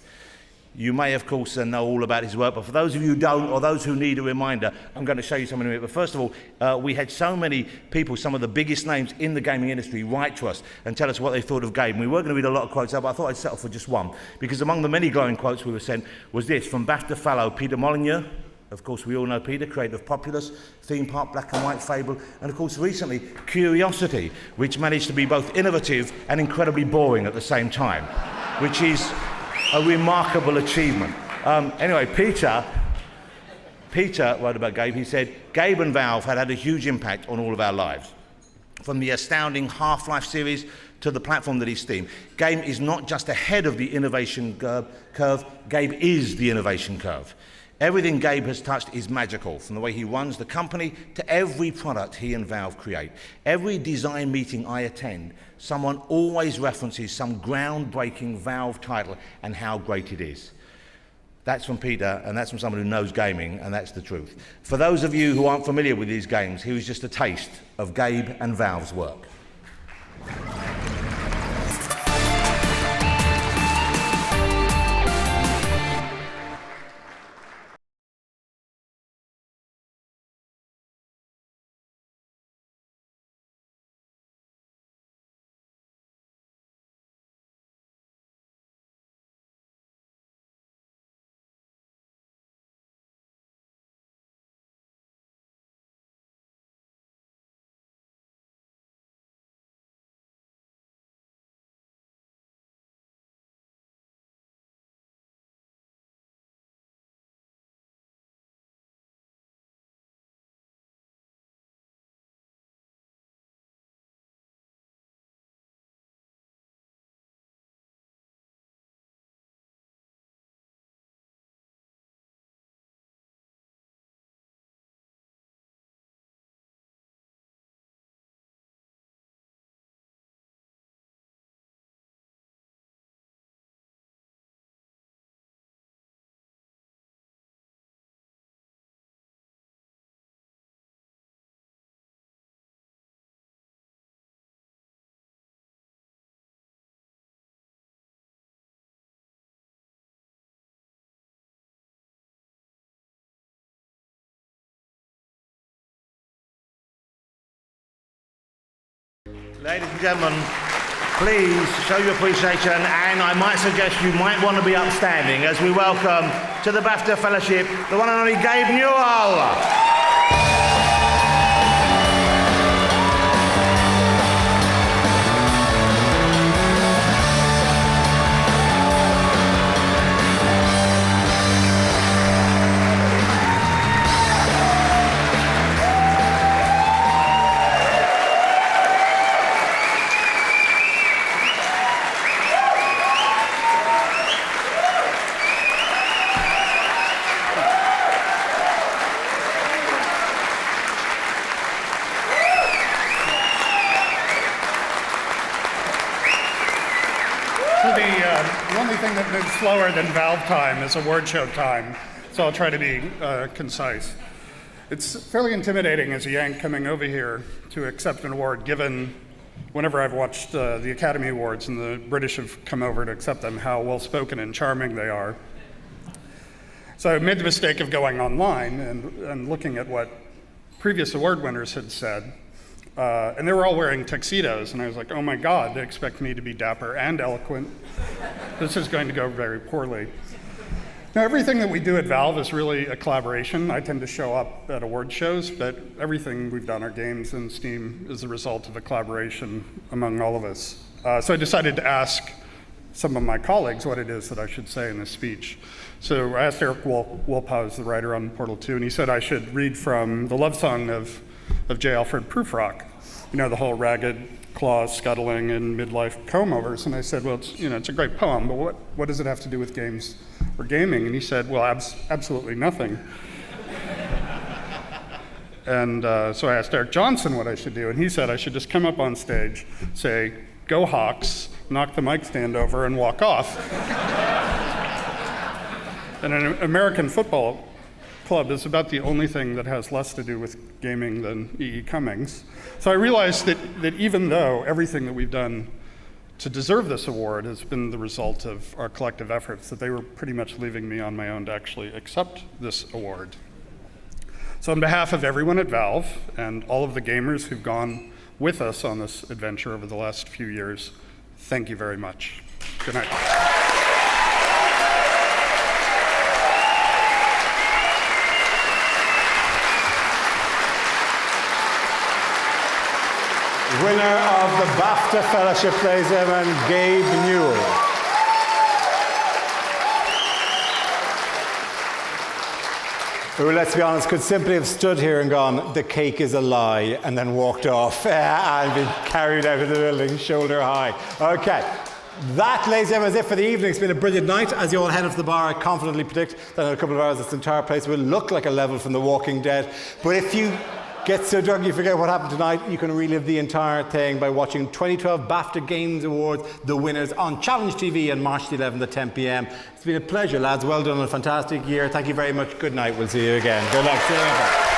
You may, of course, know all about his work, but for those of you who don't, or those who need a reminder, I'm going to show you something in a minute. But first of all, we had so many people, some of the biggest names in the gaming industry, write to us and tell us what they thought of Gabe. We were going to read a lot of quotes out, but I thought I'd settle for just one, because among the many glowing quotes we were sent was this from BAFTA fellow Peter Molyneux. Of course, we all know Peter, creator of Populous, Theme Park, Black and White Fable, and of course, recently, Curiosity, which managed to be both innovative and incredibly boring at the same time, which is a remarkable achievement. Anyway, Peter wrote about Gabe. He said, Gabe and Valve had a huge impact on all of our lives. From the astounding Half-Life series to the platform that is Steam, Gabe is not just ahead of the innovation curve, Gabe is the innovation curve. Everything Gabe has touched is magical, from the way he runs the company to every product he and Valve create. Every design meeting I attend, someone always references some groundbreaking Valve title and how great it is. That's from Peter, and that's from someone who knows gaming, and that's the truth. For those of you who aren't familiar with these games, here is just a taste of Gabe and Valve's work. Ladies and gentlemen, please show your appreciation, and I might suggest you might want to be upstanding as we welcome to the BAFTA Fellowship the one and only Gabe Newell. That moves slower than Valve time is award show time, so I'll try to be concise. It's fairly intimidating as a Yank coming over here to accept an award, given whenever I've watched the Academy Awards and the British have come over to accept them, how well-spoken and charming they are. So I made the mistake of going online and looking at what previous award winners had said. And they were all wearing tuxedos, and I was like, oh my God, they expect me to be dapper and eloquent. This is going to go very poorly. Now, everything that we do at Valve is really a collaboration. I tend to show up at award shows, but everything we've done, our games and Steam, is the result of a collaboration among all of us. So I decided to ask some of my colleagues what it is that I should say in this speech. So I asked Eric Wolpow, who's the writer on Portal 2, and he said I should read from the love song of J. Alfred Prufrock. You know, the whole ragged claws scuttling and midlife comb-overs. And I said, well, it's a great poem, but what does it have to do with games or gaming? And he said, well, absolutely nothing. And so I asked Eric Johnson what I should do, and he said I should just come up on stage, say, go Hawks, knock the mic stand over, and walk off. And an American football club is about the only thing that has less to do with gaming than E.E. Cummings. So I realized that even though everything that we've done to deserve this award has been the result of our collective efforts, that they were pretty much leaving me on my own to actually accept this award. So on behalf of everyone at Valve and all of the gamers who've gone with us on this adventure over the last few years, thank you very much. Good night. Winner of the BAFTA Fellowship, ladies and gentlemen, Gabe Newell. Who, let's be honest, could simply have stood here and gone, the cake is a lie, and then walked off and been carried out of the building shoulder high. Okay. That, ladies and gentlemen, is it for the evening. It's been a brilliant night. As you all head up to the bar, I confidently predict that in a couple of hours this entire place will look like a level from The Walking Dead. But if you get so drunk you forget what happened tonight, you can relive the entire thing by watching 2012 BAFTA Games Awards, the winners, on Challenge TV on March the 11th at 10 p.m. It's been a pleasure, lads. Well done on a fantastic year. Thank you very much. Good night. We'll see you again. Good luck. See you later.